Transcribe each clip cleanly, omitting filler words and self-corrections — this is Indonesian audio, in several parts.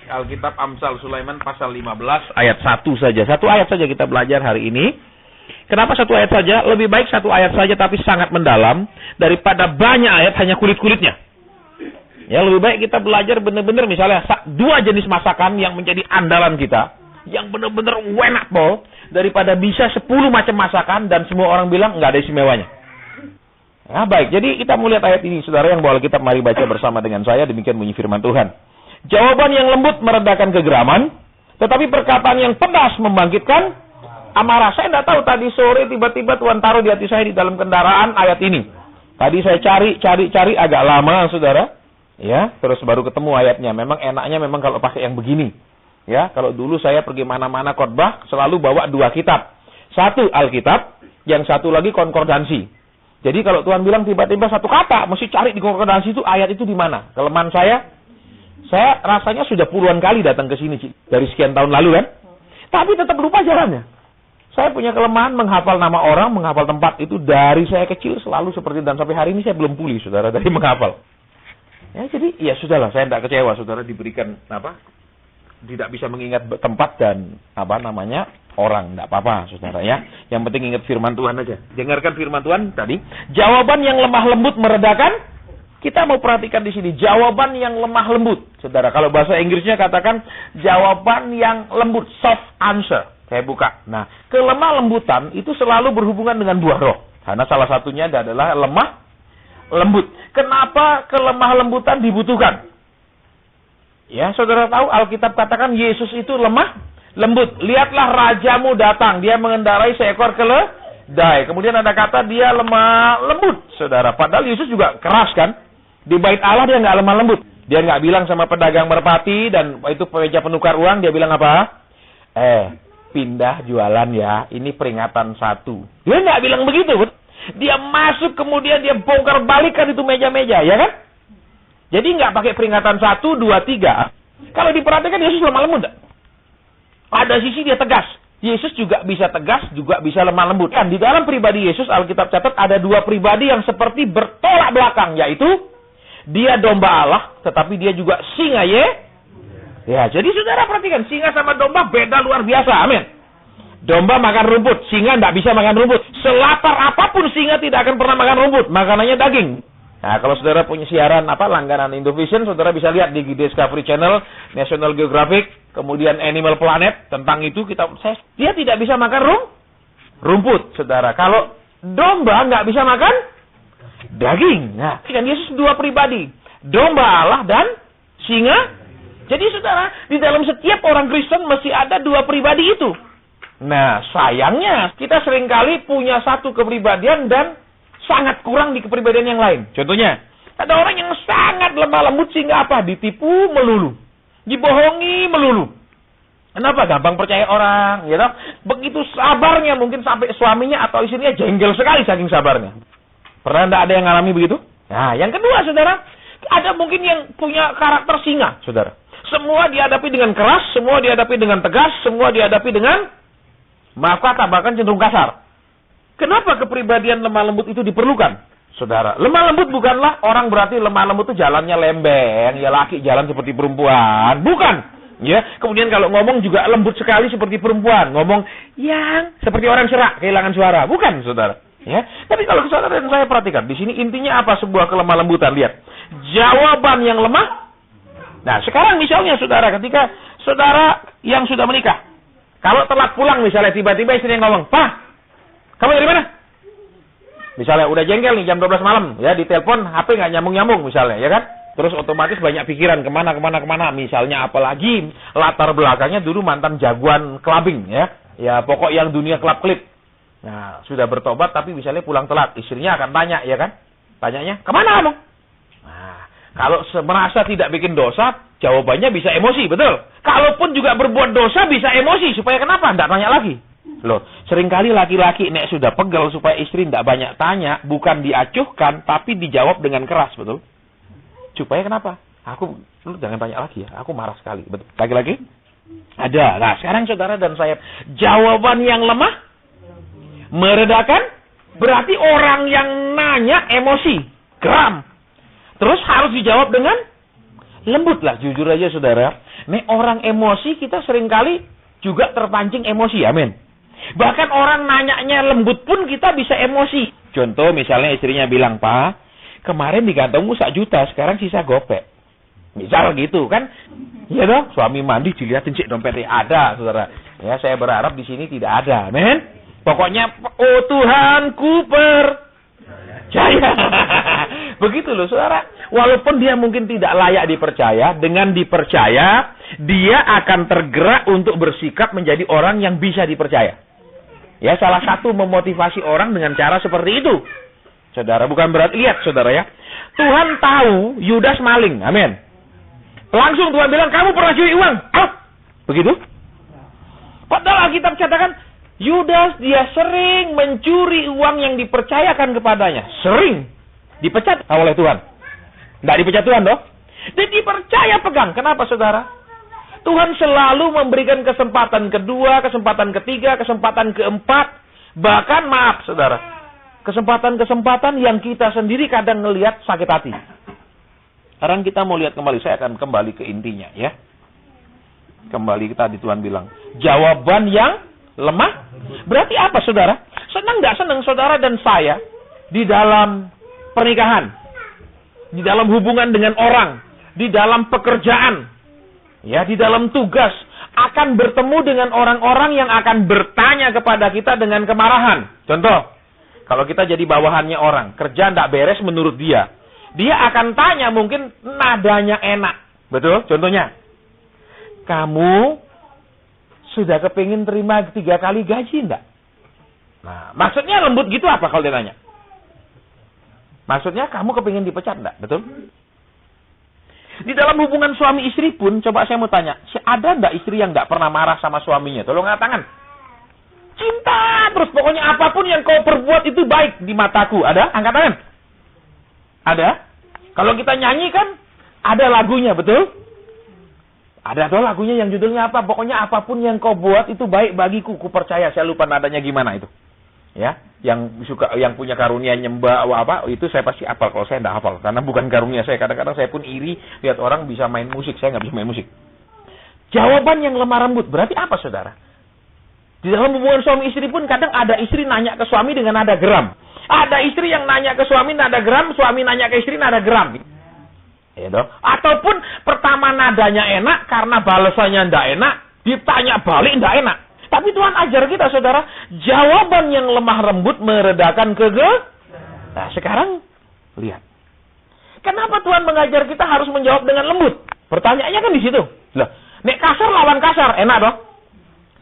Alkitab Amsal Sulaiman pasal 15 ayat 1 saja. Satu ayat saja kita belajar hari ini. Kenapa satu ayat saja? Lebih baik satu ayat saja tapi sangat mendalam daripada banyak ayat hanya kulit-kulitnya. Ya, lebih baik kita belajar benar-benar misalnya dua jenis masakan yang menjadi andalan kita, yang benar-benar enak pol, daripada bisa 10 macam masakan dan semua orang bilang nggak ada istimewanya. Nah, baik. Jadi kita mulai ayat ini, saudara yang bawa Alkitab, mari baca bersama dengan saya. Demikian bunyi firman Tuhan. Jawaban yang lembut meredakan kegeraman, tetapi perkataan yang pedas membangkitkan amarah. Saya tidak tahu tadi sore tiba-tiba Tuhan taruh di hati saya di dalam kendaraan ayat ini. Tadi saya cari agak lama, saudara. Ya, terus baru ketemu ayatnya. Memang enaknya memang kalau pakai yang begini. Ya, kalau dulu saya pergi mana-mana khotbah selalu bawa 2 kitab. Satu Alkitab, yang satu lagi konkordansi. Jadi kalau Tuhan bilang tiba-tiba satu kata, mesti cari di konkordansi itu ayat itu di mana. Kelemahan saya rasanya sudah puluhan kali datang ke sini dari sekian tahun lalu kan. Tapi tetap lupa jalannya. Saya punya kelemahan menghafal nama orang, menghafal tempat itu dari saya kecil selalu seperti dan sampai hari ini saya belum pulih, saudara, dari menghafal. Ya, jadi ya sudahlah, saya tidak kecewa, saudara, diberikan tidak bisa mengingat tempat dan orang, tidak apa-apa, saudara ya. Yang penting ingat firman Tuhan aja. Dengarkan firman Tuhan tadi. Jawaban yang lemah lembut meredakan. Kita mau perhatikan di sini jawaban yang lemah lembut, saudara. Kalau bahasa Inggrisnya katakan jawaban yang lembut, soft answer. Saya buka. Nah, kelemah lembutan itu selalu berhubungan dengan buah roh. Karena salah satunya adalah lemah lembut. Kenapa kelemah lembutan dibutuhkan? Ya, saudara tahu Alkitab katakan Yesus itu lemah lembut. Lihatlah rajamu datang, dia mengendarai seekor keledai. Kemudian ada kata dia lemah lembut, saudara. Padahal Yesus juga keras kan? Di bait Allah dia nggak lemah lembut. Dia nggak bilang sama pedagang merpati dan itu pemeja penukar uang, dia bilang apa? Pindah jualan ya, ini peringatan 1. Dia nggak bilang begitu. Dia masuk kemudian dia bongkar balikan itu meja-meja, ya kan? Jadi nggak pakai peringatan 1, 2, 3. Kalau diperhatikan Yesus lemah lembut. Ada sisi dia tegas. Yesus juga bisa tegas, juga bisa lemah lembut. Kan di dalam pribadi Yesus, Alkitab catat ada 2 pribadi yang seperti bertolak belakang, yaitu dia domba Allah, tetapi dia juga singa ya. Jadi saudara perhatikan, singa sama domba beda luar biasa, amin. Domba makan rumput, singa tidak bisa makan rumput. Selapar apapun singa tidak akan pernah makan rumput, makanannya daging. Nah, kalau saudara punya siaran langganan Indovision, saudara bisa lihat di Discovery Channel, National Geographic, kemudian Animal Planet, tentang itu dia tidak bisa makan rumput, saudara. Kalau domba nggak bisa makan daging. Nah, kan Yesus 2 pribadi, domba Allah dan singa. Jadi saudara, di dalam setiap orang Kristen mesti ada 2 pribadi itu. Nah, sayangnya kita seringkali punya satu kepribadian dan sangat kurang di kepribadian yang lain. Contohnya, ada orang yang sangat lemah lembut sehingga ditipu melulu, dibohongi melulu. Kenapa? Gampang percaya orang, ya toh? Begitu sabarnya mungkin sampai suaminya atau istrinya jengkel sekali saking sabarnya. Pernah enggak ada yang ngalami begitu? Nah, yang kedua, saudara, ada mungkin yang punya karakter singa, saudara. Semua dihadapi dengan keras, semua dihadapi dengan tegas, semua dihadapi dengan maaf kata, bahkan cenderung kasar. Kenapa kepribadian lemah lembut itu diperlukan, saudara? Lemah lembut bukanlah orang berarti lemah lembut itu jalannya lembeng, ya laki jalan seperti perempuan. Bukan. Ya, kemudian kalau ngomong juga lembut sekali seperti perempuan. Ngomong yang seperti orang serak, kehilangan suara. Bukan, saudara. Ya, tapi kalau saudara dan saya perhatikan, di sini intinya apa sebuah kelemah lembutan? Lihat, jawaban yang lemah. Nah, sekarang misalnya saudara, ketika saudara yang sudah menikah, kalau telat pulang misalnya tiba-tiba istrinya ngomong, "Pak, kamu dari mana?" Misalnya udah jengkel nih jam 12 malam, ya ditelepon HP nggak nyambung-nyambung misalnya, ya kan? Terus otomatis banyak pikiran kemana. Misalnya apalagi latar belakangnya dulu mantan jagoan clubbing, ya. Ya pokok yang dunia klub-klip. Nah, sudah bertobat tapi misalnya pulang telat. Istrinya akan tanya, ya kan? Tanyanya, "Kemana kamu?" Nah, kalau merasa tidak bikin dosa, jawabannya bisa emosi, betul? Kalaupun juga berbuat dosa, bisa emosi. Supaya kenapa? Tidak tanya lagi. Loh, seringkali laki-laki nek sudah pegel supaya istri tidak banyak tanya, bukan diacuhkan, tapi dijawab dengan keras, betul? Supaya kenapa? Lu jangan tanya lagi ya, aku marah sekali, betul? Lagi-lagi? Ada. Nah, sekarang saudara dan saya, jawaban yang lemah meredakan, berarti orang yang nanya emosi, geram. Terus harus dijawab dengan lembut lah. Jujur aja saudara, Nih orang emosi, kita seringkali juga terpancing emosi, amin. Bahkan orang nanyanya lembut pun kita bisa emosi. Contoh misalnya istrinya bilang, Pak, kemarin di kantongmu 1 juta, sekarang sisa gopek. Misal gitu kan. Ya dong, suami mandi dilihatin sih dompetnya ada, saudara. Ya, saya berharap di sini tidak ada, amin. Pokoknya, oh Tuhanku percaya. Begitu loh, saudara. Walaupun dia mungkin tidak layak dipercaya, dengan dipercaya, dia akan tergerak untuk bersikap menjadi orang yang bisa dipercaya. Ya, salah satu memotivasi orang dengan cara seperti itu. Saudara, bukan berarti, lihat saudara ya. Tuhan tahu Yudas maling, amin. Langsung Tuhan bilang, kamu pernah curi uang. Oh, begitu? Padahal Alkitab katakan, Yudas dia sering mencuri uang yang dipercayakan kepadanya. Sering. Dipecat oleh Tuhan. Tidak dipecat Tuhan dong. Dia dipercaya pegang. Kenapa saudara? Tuhan selalu memberikan kesempatan kedua, kesempatan ketiga, kesempatan keempat. Bahkan maaf saudara. Kesempatan-kesempatan yang kita sendiri kadang ngelihat sakit hati. Sekarang kita mau lihat kembali. Saya akan kembali ke intinya ya. Kembali tadi Tuhan bilang. Jawaban yang lemah. Berarti apa saudara? Senang nggak senang saudara dan saya di dalam pernikahan, di dalam hubungan dengan orang, di dalam pekerjaan, ya di dalam tugas, akan bertemu dengan orang-orang yang akan bertanya kepada kita dengan kemarahan. Contoh, kalau kita jadi bawahannya orang, kerja nggak beres menurut dia, dia akan tanya mungkin nadanya enak, betul? Contohnya, kamu sudah kepingin terima 3 kali gaji enggak? Nah, maksudnya lembut gitu apa kalau dia tanya? Maksudnya kamu kepingin dipecat enggak? Betul? Di dalam hubungan suami istri pun, coba saya mau tanya, ada enggak istri yang enggak pernah marah sama suaminya? Tolong angkat tangan. Cinta terus, pokoknya apapun yang kau perbuat itu baik di mataku. Ada? Angkat tangan. Ada? Kalau kita nyanyi kan, ada lagunya, betul? Ada tuh lagunya yang judulnya apa? Pokoknya apapun yang kau buat itu baik bagiku. Ku percaya. Saya lupa nadanya gimana itu. Ya, yang punya karunia nyembah apa itu saya pasti hafal. Kalau saya enggak hafal karena bukan karunia saya. Kadang-kadang saya pun iri lihat orang bisa main musik, saya nggak bisa main musik. Jawaban yang lemah lembut berarti apa saudara? Di dalam hubungan suami istri pun kadang ada istri nanya ke suami dengan nada geram. Ada istri yang nanya ke suami nada geram, suami nanya ke istri nada geram. Ya dong. Ataupun pertama nadanya enak karena balasannya enggak enak, ditanya balik enggak enak. Tapi Tuhan ajar kita, saudara, jawaban yang lemah lembut meredakan Nah, sekarang, lihat. Kenapa Tuhan mengajar kita harus menjawab dengan lembut? Pertanyaannya kan di situ. Lah, nek kasar lawan kasar, enak dong?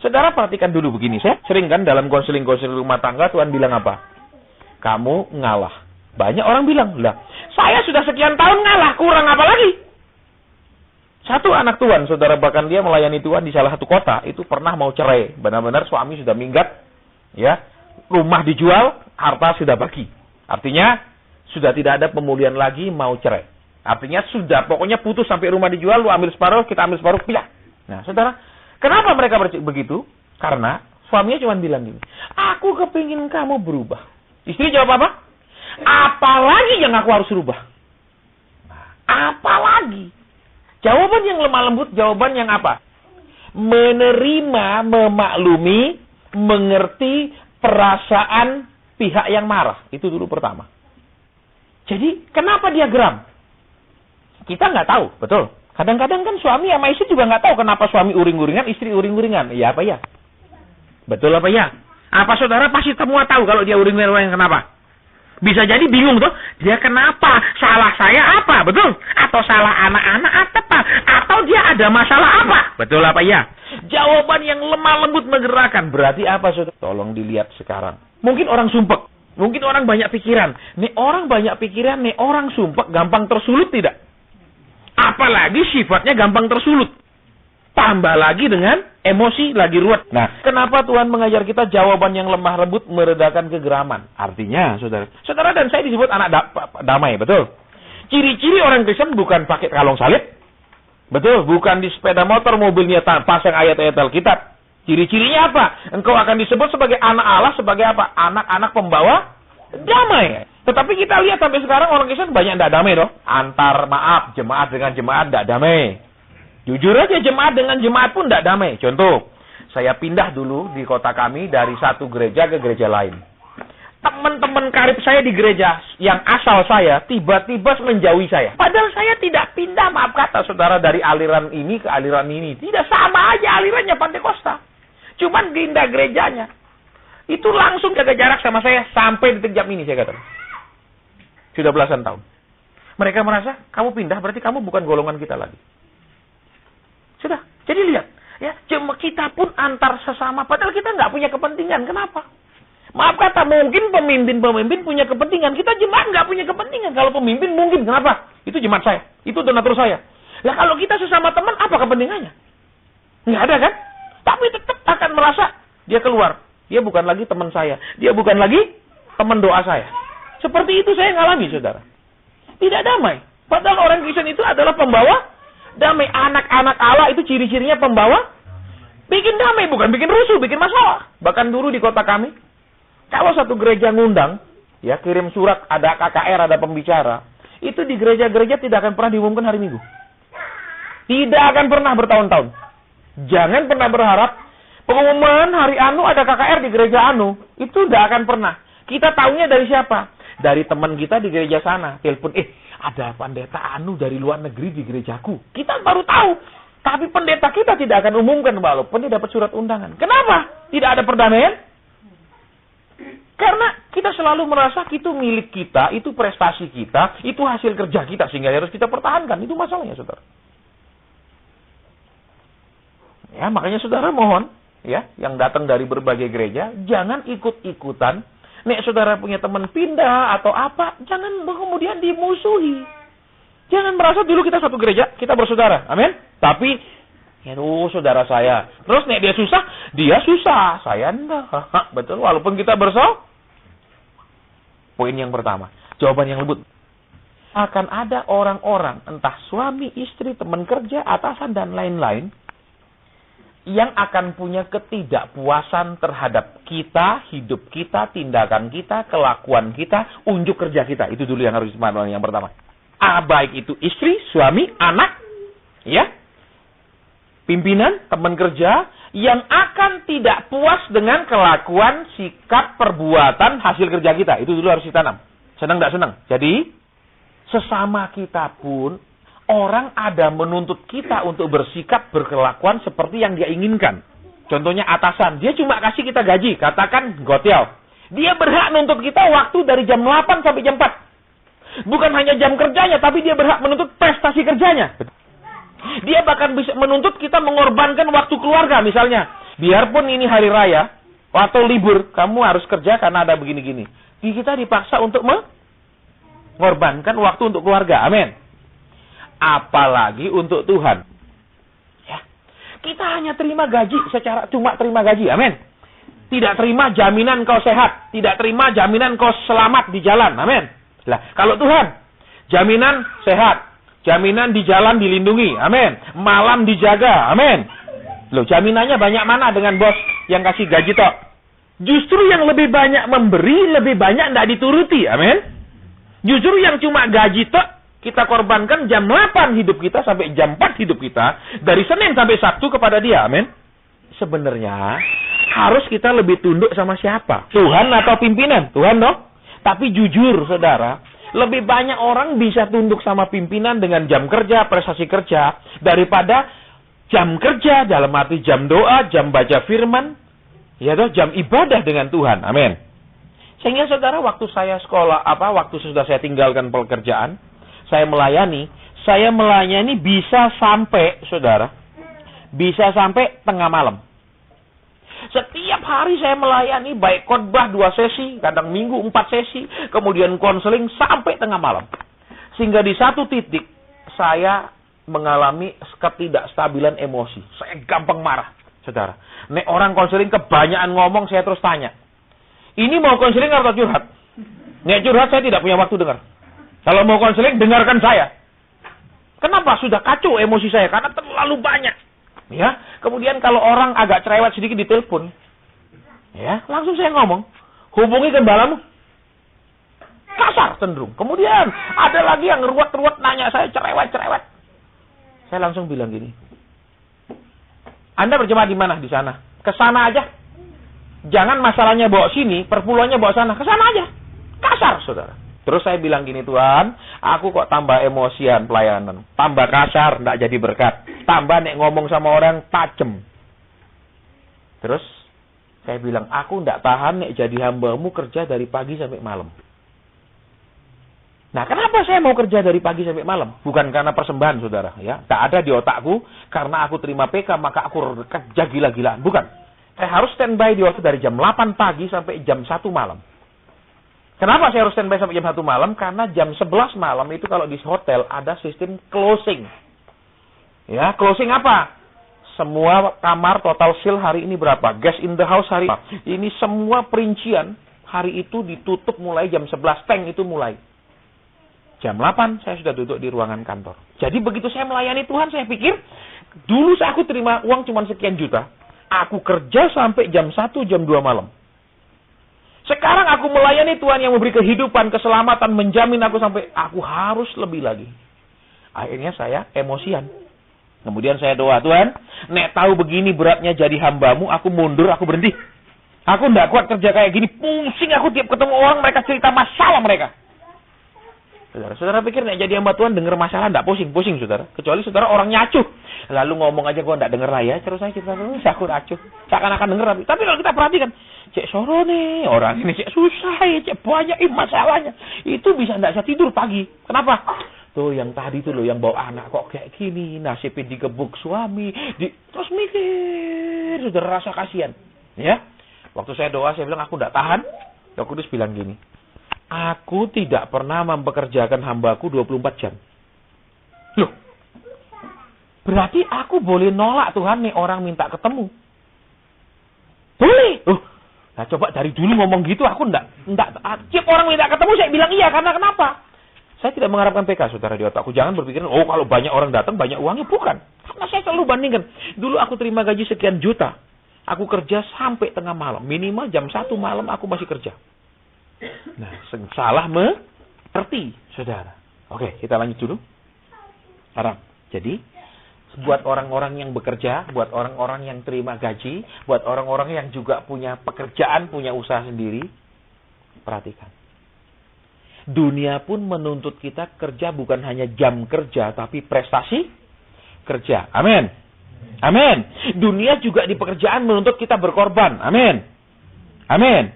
Saudara, perhatikan dulu begini. Saya sering kan dalam konseling-konseling rumah tangga, Tuhan bilang apa? Kamu ngalah. Banyak orang bilang, lah, saya sudah sekian tahun ngalah, kurang apa lagi? Satu anak Tuhan, saudara, bahkan dia melayani Tuhan di salah satu kota, itu pernah mau cerai. Benar-benar suami sudah minggat, ya, rumah dijual, harta sudah bagi. Artinya, sudah tidak ada pemulihan lagi, mau cerai. Artinya sudah, pokoknya putus sampai rumah dijual, lu ambil separuh, kita ambil separuh, pilih. Nah, saudara, kenapa mereka begitu? Karena suaminya cuma bilang gini, aku kepingin kamu berubah. Istri jawab apa? Apalagi yang aku harus rubah? Apalagi? Jawaban yang lemah lembut, jawaban yang apa? Menerima, memaklumi, mengerti perasaan pihak yang marah. Itu dulu pertama. Jadi, kenapa dia geram? Kita nggak tahu, betul. Kadang-kadang kan suami sama istri juga nggak tahu kenapa suami uring-uringan, istri uring-uringan. Iya apa ya? Betul apa ya? Apa saudara pasti semua tahu kalau dia uring-uringan kenapa? Bisa jadi bingung tuh, dia kenapa? Salah saya apa? Betul? Atau salah anak-anak apa? Atau dia ada masalah apa? Betul apa ya? Jawaban yang lemah lembut menggerakkan. Berarti apa, saudara? Tolong dilihat sekarang. Mungkin orang sumpek. Mungkin orang banyak pikiran. Nih orang banyak pikiran, nih orang sumpek gampang tersulut tidak? Apalagi sifatnya gampang tersulut. Tambah lagi dengan emosi lagi ruwet. Nah, kenapa Tuhan mengajar kita jawaban yang lemah lembut meredakan kegeraman? Artinya, saudara dan saya disebut anak damai, betul? Ciri-ciri orang Kristen bukan pakai kalung salib. Betul, bukan di sepeda motor mobilnya pasang ayat-ayat Alkitab. Ciri-cirinya apa? Engkau akan disebut sebagai anak Allah, sebagai apa? Anak-anak pembawa damai. Tetapi kita lihat sampai sekarang orang Kristen banyak tidak damai, dong. Antar jemaat dengan jemaat tidak damai. Jujur aja, jemaat dengan jemaat pun tidak damai. Contoh, saya pindah dulu di kota kami dari satu gereja ke gereja lain. Teman-teman karib saya di gereja yang asal saya tiba-tiba menjauhi saya. Padahal saya tidak pindah, maaf kata saudara, dari aliran ini ke aliran ini. Tidak, sama aja alirannya Pantekosta. Cuman pindah gerejanya. Itu langsung jaga jarak sama saya sampai detik jam ini, saya kata. Sudah belasan tahun. Mereka merasa, kamu pindah berarti kamu bukan golongan kita lagi. Sudah, jadi lihat. Ya, cuma kita pun antar sesama, padahal kita nggak punya kepentingan. Kenapa? Maaf kata, mungkin pemimpin punya kepentingan. Kita jemaat nggak punya kepentingan. Kalau pemimpin mungkin, kenapa? Itu jemaat saya. Itu donatur saya. Lah kalau kita sesama teman, apa kepentingannya? Nggak ada kan? Tapi tetap akan merasa dia keluar. Dia bukan lagi teman saya. Dia bukan lagi teman doa saya. Seperti itu saya ngalami, saudara. Tidak damai. Padahal orang Kristen itu adalah pembawa damai. Anak-anak Allah itu ciri-cirinya pembawa bikin damai, bukan bikin rusuh, bikin masalah. Bahkan dulu di kota kami, kalau satu gereja ngundang, ya kirim surat, ada KKR, ada pembicara, itu di gereja-gereja tidak akan pernah diumumkan hari Minggu. Tidak akan pernah bertahun-tahun. Jangan pernah berharap pengumuman hari Anu ada KKR di gereja Anu. Itu tidak akan pernah. Kita tahunya dari siapa? Dari teman kita di gereja sana. Telepon, ada pendeta Anu dari luar negeri di gerejaku. Kita baru tahu. Tapi pendeta kita tidak akan umumkan walaupun dia dapat surat undangan. Kenapa? Tidak ada perdamaian? Karena kita selalu merasa itu milik kita, itu prestasi kita, itu hasil kerja kita, sehingga harus kita pertahankan. Itu masalahnya, saudara. Ya, makanya saudara mohon, ya, yang datang dari berbagai gereja, jangan ikut-ikutan. Nek saudara punya teman pindah atau apa, jangan kemudian dimusuhi. Jangan merasa dulu kita satu gereja, kita bersaudara. Amin. Tapi, saudara saya. Terus nek dia susah. Saya enggak. Betul, walaupun kita bersaudara. Poin yang pertama, jawaban yang lembut. Akan ada orang-orang, entah suami, istri, teman kerja, atasan, dan lain-lain, yang akan punya ketidakpuasan terhadap kita, hidup kita, tindakan kita, kelakuan kita, unjuk kerja kita. Itu dulu yang harus dimana yang pertama. Baik itu istri, suami, anak, ya, pimpinan, teman kerja, yang akan tidak puas dengan kelakuan, sikap, perbuatan, hasil kerja kita. Itu dulu harus ditanam. Senang tidak senang. Jadi, sesama kita pun, orang ada menuntut kita untuk bersikap, berkelakuan seperti yang dia inginkan. Contohnya atasan. Dia cuma kasih kita gaji. Katakan gotial. Dia berhak menuntut kita waktu dari jam 8 sampai jam 4. Bukan hanya jam kerjanya, tapi dia berhak menuntut prestasi kerjanya. Dia bahkan bisa menuntut kita mengorbankan waktu keluarga misalnya. Biarpun ini hari raya atau libur, kamu harus kerja karena ada begini-gini. Kita dipaksa untuk mengorbankan waktu untuk keluarga. Amin. Apalagi untuk Tuhan. Ya. Kita hanya terima gaji cuma terima gaji. Amin. Tidak terima jaminan kau sehat. Tidak terima jaminan kau selamat di jalan. Amin. Lah, kalau Tuhan, jaminan sehat. Jaminan di jalan dilindungi. Amin. Malam dijaga. Amin. Loh, jaminannya banyak mana dengan bos yang kasih gaji tok? Justru yang lebih banyak memberi, lebih banyak tidak dituruti. Amin. Justru yang cuma gaji tok, kita korbankan jam 8 hidup kita sampai jam 4 hidup kita. Dari Senin sampai Sabtu kepada dia. Amin. Sebenarnya, harus kita lebih tunduk sama siapa? Tuhan atau pimpinan? Tuhan dong. Tapi jujur, saudara, lebih banyak orang bisa tunduk sama pimpinan dengan jam kerja, prestasi kerja, daripada jam kerja dalam arti jam doa, jam baca firman, ya toh, jam ibadah dengan Tuhan. Amin. Sehingga saudara, waktu saya sekolah, waktu sudah saya tinggalkan pekerjaan, saya melayani bisa sampai, saudara, bisa sampai tengah malam. Setiap hari saya melayani, baik khotbah 2 sesi, kadang minggu 4 sesi, kemudian konseling sampai tengah malam. Sehingga di satu titik, saya mengalami ketidakstabilan emosi. Saya gampang marah, saudara. Nek orang konseling kebanyakan ngomong, saya terus tanya. Ini mau konseling atau curhat? Nek curhat, saya tidak punya waktu dengar. Kalau mau konseling, dengarkan saya. Kenapa? Sudah kacau emosi saya, karena terlalu banyak. Ya, kemudian kalau orang agak cerewet sedikit ditelepon, ya, langsung saya ngomong, hubungi gembalamu. Kasar cenderung. Kemudian ada lagi yang ruwet-ruwet nanya saya cerewet-cerewet. Saya langsung bilang gini, Anda berjemaah di mana? Di sana. Ke sana aja. Jangan masalahnya bawa sini, perpuluhannya bawa sana. Ke sana aja. Kasar, saudara. Terus saya bilang gini, Tuhan, aku kok tambah emosian pelayanan. Tambah kasar, enggak jadi berkat. Tambah nek ngomong sama orang, tajem. Terus saya bilang, aku enggak tahan nek jadi hambamu kerja dari pagi sampai malam. Nah, kenapa saya mau kerja dari pagi sampai malam? Bukan karena persembahan, saudara. Ya, tak ada di otakku, karena aku terima PK, maka aku kerja gila-gilaan. Bukan. Saya harus standby di waktu dari jam 8 pagi sampai jam 1 malam. Kenapa saya harus standby sampai jam 1 malam? Karena jam 11 malam itu kalau di hotel ada sistem closing. Ya, closing apa? Semua kamar total seal hari ini berapa? Guest in the house hari ini semua perincian hari itu ditutup mulai jam 11 tank itu mulai. Jam 8 saya sudah duduk di ruangan kantor. Jadi begitu saya melayani Tuhan, saya pikir dulu aku terima uang cuma sekian juta. Aku kerja sampai jam 1, jam 2 malam. Sekarang aku melayani Tuhan yang memberi kehidupan, keselamatan, menjamin aku sampai aku harus lebih lagi. Akhirnya saya emosian. Kemudian saya doa, Tuhan, nek tahu begini beratnya jadi hambamu, aku mundur, aku berhenti. Aku tidak kuat kerja kayak gini, pusing aku tiap ketemu orang, mereka cerita masalah mereka. Saudara pikir nek jadi hamba Tuhan dengar masalah tidak pusing, saudara. Kecuali saudara orang nyacuh. Lalu ngomong aja gua tidak dengar lah ya, terus saya cerita terus aku acuh. Seakan-akan dengar tapi kalau kita perhatikan, cek soro nih, orang ini cek susah ya, cek banyak masalahnya. Itu bisa tidak bisa tidur pagi. Kenapa? Tuh yang tadi tuh loh yang bawa anak kok kayak gini, nasibnya digebuk suami, terus mikir, saudara rasa kasihan. Ya. Waktu saya doa saya bilang aku tidak tahan. Roh Kudus bilang gini. Aku tidak pernah mempekerjakan hambaku 24 jam. Loh, berarti aku boleh nolak Tuhan nih orang minta ketemu. Boleh. Nah coba dari dulu ngomong gitu aku enggak. Tiap orang minta ketemu saya bilang iya karena kenapa? Saya tidak mengharapkan PK saudara di otakku. Jangan berpikir, oh kalau banyak orang datang banyak uangnya. Bukan. Karena saya selalu bandingkan. Dulu aku terima gaji sekian juta. Aku kerja sampai tengah malam. Minimal jam 1 malam aku masih kerja. Nah, salah mengerti, saudara. Oke, kita lanjut dulu. Sekarang, jadi, buat orang-orang yang bekerja, buat orang-orang yang terima gaji, buat orang-orang yang juga punya pekerjaan, punya usaha sendiri, perhatikan. Dunia pun menuntut kita kerja bukan hanya jam kerja, tapi prestasi kerja. Amin. Amin. Dunia juga di pekerjaan menuntut kita berkorban. Amin. Amin.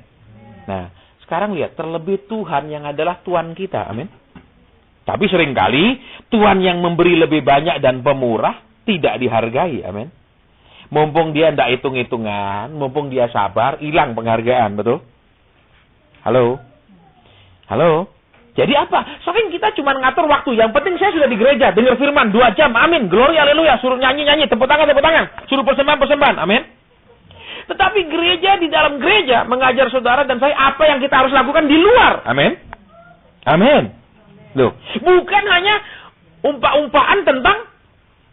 Nah, sekarang lihat, terlebih Tuhan yang adalah Tuhan kita. Amin. Tapi seringkali Tuhan yang memberi lebih banyak dan pemurah tidak dihargai. Amin. Mumpung dia tidak hitung-hitungan, mumpung dia sabar, hilang penghargaan. Betul? Halo? Halo? Jadi apa? Saking kita cuma ngatur waktu. Yang penting saya sudah di gereja, dengar firman 2 jam. Amin. Gloria, haleluya. Suruh nyanyi-nyanyi. Tepuk tangan. Suruh persembahan. Amin. Tetapi gereja di dalam gereja mengajar saudara dan saya apa yang kita harus lakukan di luar. Amin. Amin. Loh, bukan hanya umpa-umpaan tentang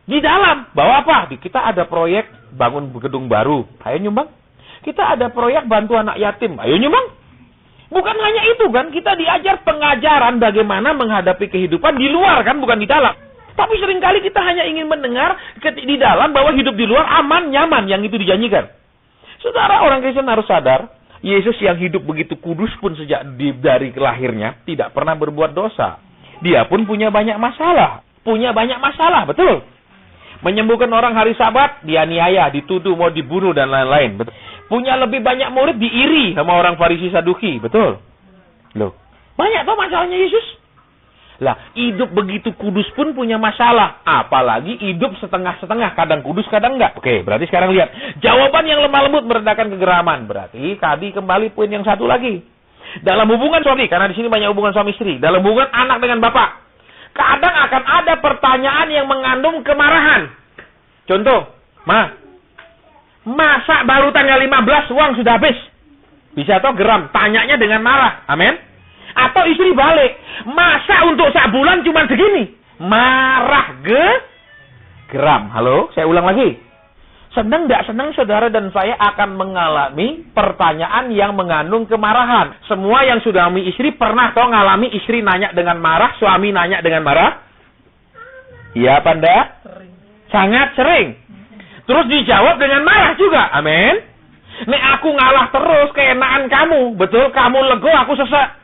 di dalam. Bahwa apa? Kita ada proyek bangun gedung baru. Ayo nyumbang. Kita ada proyek bantu anak yatim. Ayo nyumbang. Bukan hanya itu kan. Kita diajar pengajaran bagaimana menghadapi kehidupan di luar kan. Bukan di dalam. Tapi seringkali kita hanya ingin mendengar di dalam bahwa hidup di luar aman, nyaman. Yang itu dijanjikan. Saudara, orang Kristen harus sadar, Yesus yang hidup begitu kudus pun sejak dari lahirnya tidak pernah berbuat dosa. Dia pun punya banyak masalah. Betul. Menyembuhkan orang hari Sabat, dianiaya, dituduh, mau dibunuh, dan lain-lain. Betul. Punya lebih banyak murid, diiri sama orang Farisi Saduki. Betul. Loh, banyak tuh masalahnya Yesus. Lah, hidup begitu kudus pun punya masalah. Apalagi hidup setengah-setengah. Kadang kudus, kadang enggak. Oke, berarti sekarang lihat. Jawaban yang lemah lembut meredakan kegeraman. Berarti tadi kembali poin yang satu lagi. Dalam hubungan suami, karena di sini banyak hubungan suami istri. Dalam hubungan anak dengan bapak. Kadang akan ada pertanyaan yang mengandung kemarahan. Contoh, masa baru tanggal 15 uang sudah habis? Bisa toh geram. Tanyanya dengan marah. Amin. Atau istri balik. Masa untuk sebulan cuma segini? Marah, geram. Halo, saya ulang lagi. Senang tidak senang saudara dan saya akan mengalami pertanyaan yang mengandung kemarahan. Semua yang sudah suami istri pernah toh ngalami istri nanya dengan marah, suami nanya dengan marah? Iya apa enggak? Sangat sering. Terus dijawab dengan marah juga. Amin. Nek aku ngalah terus, keenaan kamu. Betul, kamu lego, aku sesek.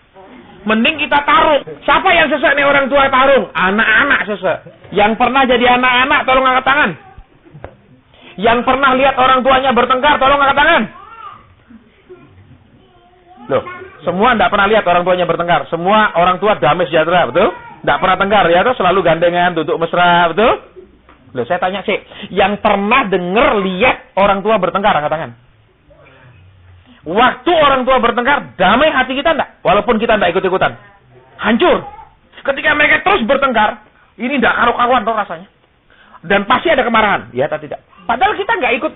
Mending kita tarung. Siapa yang sesek nih orang tua tarung? Anak-anak sesek. Yang pernah jadi anak-anak, tolong angkat tangan. Yang pernah lihat orang tuanya bertengkar, tolong angkat tangan. Loh, semua tidak pernah lihat orang tuanya bertengkar. Semua orang tua damai sejahtera, betul? Tidak pernah tengkar, ya tuh selalu gandengan, duduk mesra, betul? Loh, saya tanya sih, yang pernah dengar lihat orang tua bertengkar, angkat tangan. Waktu orang tua bertengkar, damai hati kita enggak? Walaupun kita enggak ikut-ikutan. Hancur. Ketika mereka terus bertengkar, ini enggak karu-karuan tuh rasanya. Dan pasti ada kemarahan. Ya atau tidak? Padahal kita enggak ikut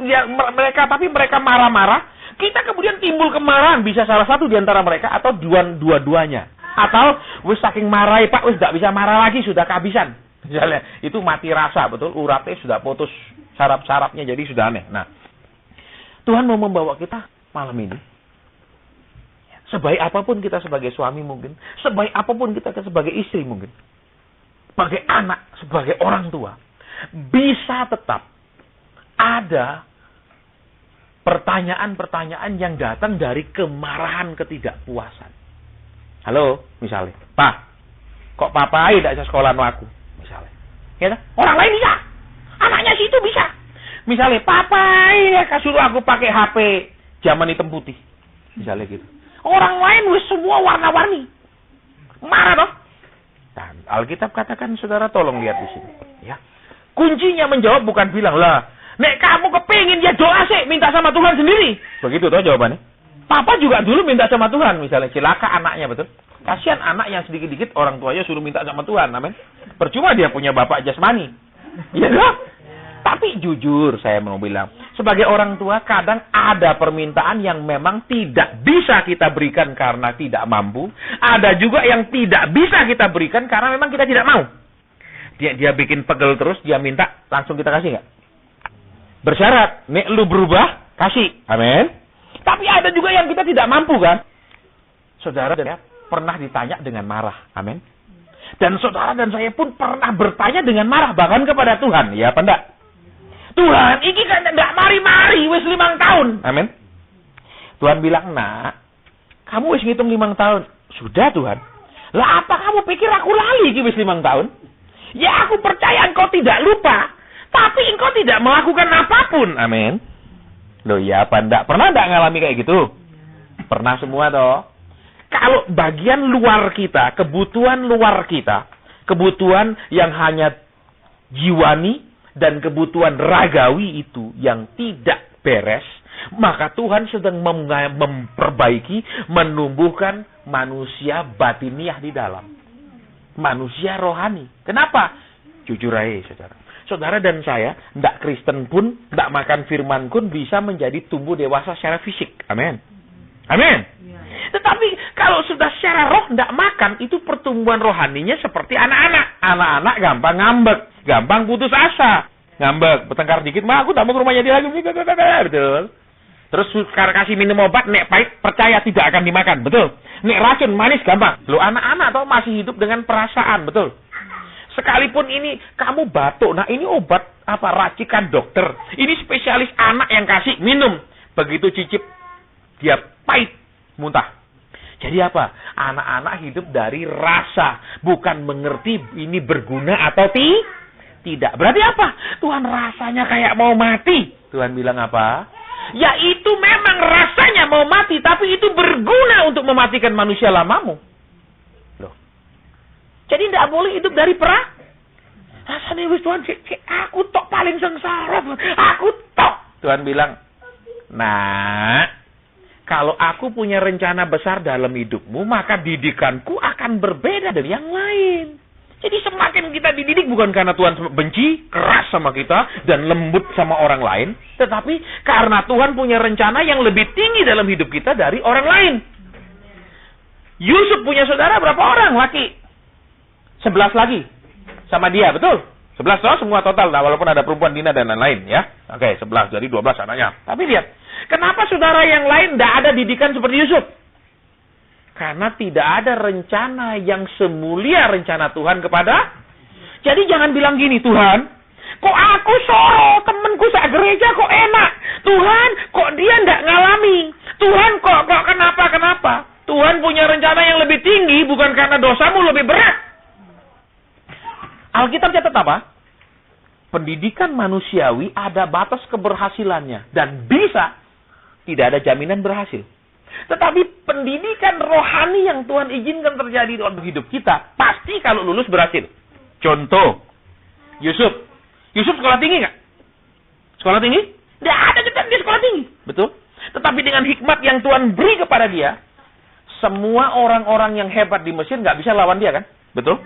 mereka, tapi mereka marah-marah. Kita kemudian timbul kemarahan. Bisa salah satu di antara mereka atau dua-duanya. Atau, wis saking marahi Pak, wis enggak bisa marah lagi, sudah kehabisan. Misalnya, itu mati rasa, betul? Uratnya sudah putus, saraf-sarafnya jadi sudah aneh. Nah, Tuhan mau membawa kita malam ini. Sebaik apapun kita sebagai suami mungkin. Sebaik apapun kita sebagai istri mungkin. Sebagai anak, sebagai orang tua. Bisa tetap ada pertanyaan-pertanyaan yang datang dari kemarahan ketidakpuasan. Halo, misalnya. Pak, kok papa tidak bisa sekolah sama aku? Misalnya. Ya, orang lain bisa. Anaknya situ bisa. Misalnya, papa ya suruh aku pakai HP zaman hitam putih. Misalnya gitu. Orang lain wis semua warna-warni. Marah dong. Dan Alkitab katakan, saudara tolong lihat di sini. Ya. Kuncinya menjawab bukan bilang, lah, nek kamu kepingin ya doa sih, minta sama Tuhan sendiri. Begitu toh jawabannya. Papa juga dulu minta sama Tuhan. Misalnya celaka anaknya, betul. Kasihan anak yang sedikit-dikit orang tuanya suruh minta sama Tuhan. Amin. Percuma dia punya bapak jasmani. Iya dong. Tapi jujur saya mau bilang, sebagai orang tua kadang ada permintaan yang memang tidak bisa kita berikan karena tidak mampu. Ada juga yang tidak bisa kita berikan karena memang kita tidak mau. Dia bikin pegel terus, dia minta, langsung kita kasih nggak? Bersyarat, nek lu berubah, kasih. Amin. Tapi ada juga yang kita tidak mampu kan? Saudara dan saya pernah ditanya dengan marah. Amin. Dan saudara dan saya pun pernah bertanya dengan marah, bahkan kepada Tuhan. Ya apa enggak? Tuhan, ini kan tidak mari-mari, wis 5 tahun. Amin. Tuhan bilang, nak, kamu wis ngitung 5 tahun. Sudah Tuhan. Lah apa kamu pikir aku lali wis 5 tahun? Ya aku percaya engkau tidak lupa. Tapi engkau tidak melakukan apapun. Amin. Loh ya apa enggak? Pernah enggak ngalami kayak gitu? Pernah semua toh. Kalau bagian luar kita, kebutuhan luar kita, kebutuhan yang hanya jiwani, dan kebutuhan ragawi itu yang tidak beres, maka Tuhan sedang memperbaiki, menumbuhkan manusia batiniah di dalam. Manusia rohani. Kenapa? Jujur aja, saudara. Saudara dan saya, tidak Kristen pun, tidak makan firman pun bisa menjadi tumbuh dewasa secara fisik. Amin. Amin. Tetapi kalau sudah secara roh tidak makan, itu pertumbuhan rohaninya seperti anak-anak. Anak-anak gampang ngambek, gampang putus asa. Ngambek, bertengkar dikit, mah aku tak mau ke rumahnya dia lagi. Betul. Terus kasih minum obat, nek pahit, percaya tidak akan dimakan. Betul. Nek racun, manis, gampang. Loh anak-anak toh masih hidup dengan perasaan. Betul. Sekalipun ini kamu batuk, nah ini obat apa racikan dokter. Ini spesialis anak yang kasih minum. Begitu cicip, dia pahit, muntah. Jadi apa? Anak-anak hidup dari rasa, bukan mengerti ini berguna atau tidak. Berarti apa? Tuhan rasanya kayak mau mati. Tuhan bilang apa? Ya itu memang rasanya mau mati, tapi itu berguna untuk mematikan manusia lamamu. Loh. Jadi tidak boleh hidup dari perah. Rasanya wis Tuhan, aku tok paling sengsara. Aku tok. Tuhan bilang, nah, kalau aku punya rencana besar dalam hidupmu, maka didikanku akan berbeda dari yang lain. Jadi semakin kita dididik bukan karena Tuhan benci, keras sama kita, dan lembut sama orang lain. Tetapi karena Tuhan punya rencana yang lebih tinggi dalam hidup kita dari orang lain. Yusuf punya saudara berapa orang? Laki. 11 lagi. Sama dia, betul? 11 toh semua total. Nah, walaupun ada perempuan Dina dan lain-lain ya. Oke, 11 jadi 12 anaknya. Tapi lihat, kenapa saudara yang lain tidak ada didikan seperti Yusuf? Karena tidak ada rencana yang semulia rencana Tuhan kepada. Jadi jangan bilang gini, Tuhan, Kok aku soro, temenku sak gereja kok enak. Tuhan, kok dia nggak ngalami. Tuhan, kok kenapa? Tuhan punya rencana yang lebih tinggi, bukan karena dosamu lebih berat. Alkitab catat apa? Pendidikan manusiawi ada batas keberhasilannya. Dan bisa, tidak ada jaminan berhasil. Tetapi pendidikan rohani yang Tuhan izinkan terjadi dalam hidup kita, pasti kalau lulus berhasil. Contoh, Yusuf sekolah tinggi nggak? Sekolah tinggi? Nggak ada kita di sekolah tinggi. Betul? Tetapi dengan hikmat yang Tuhan beri kepada dia, semua orang-orang yang hebat di Mesir nggak bisa lawan dia kan? Betul?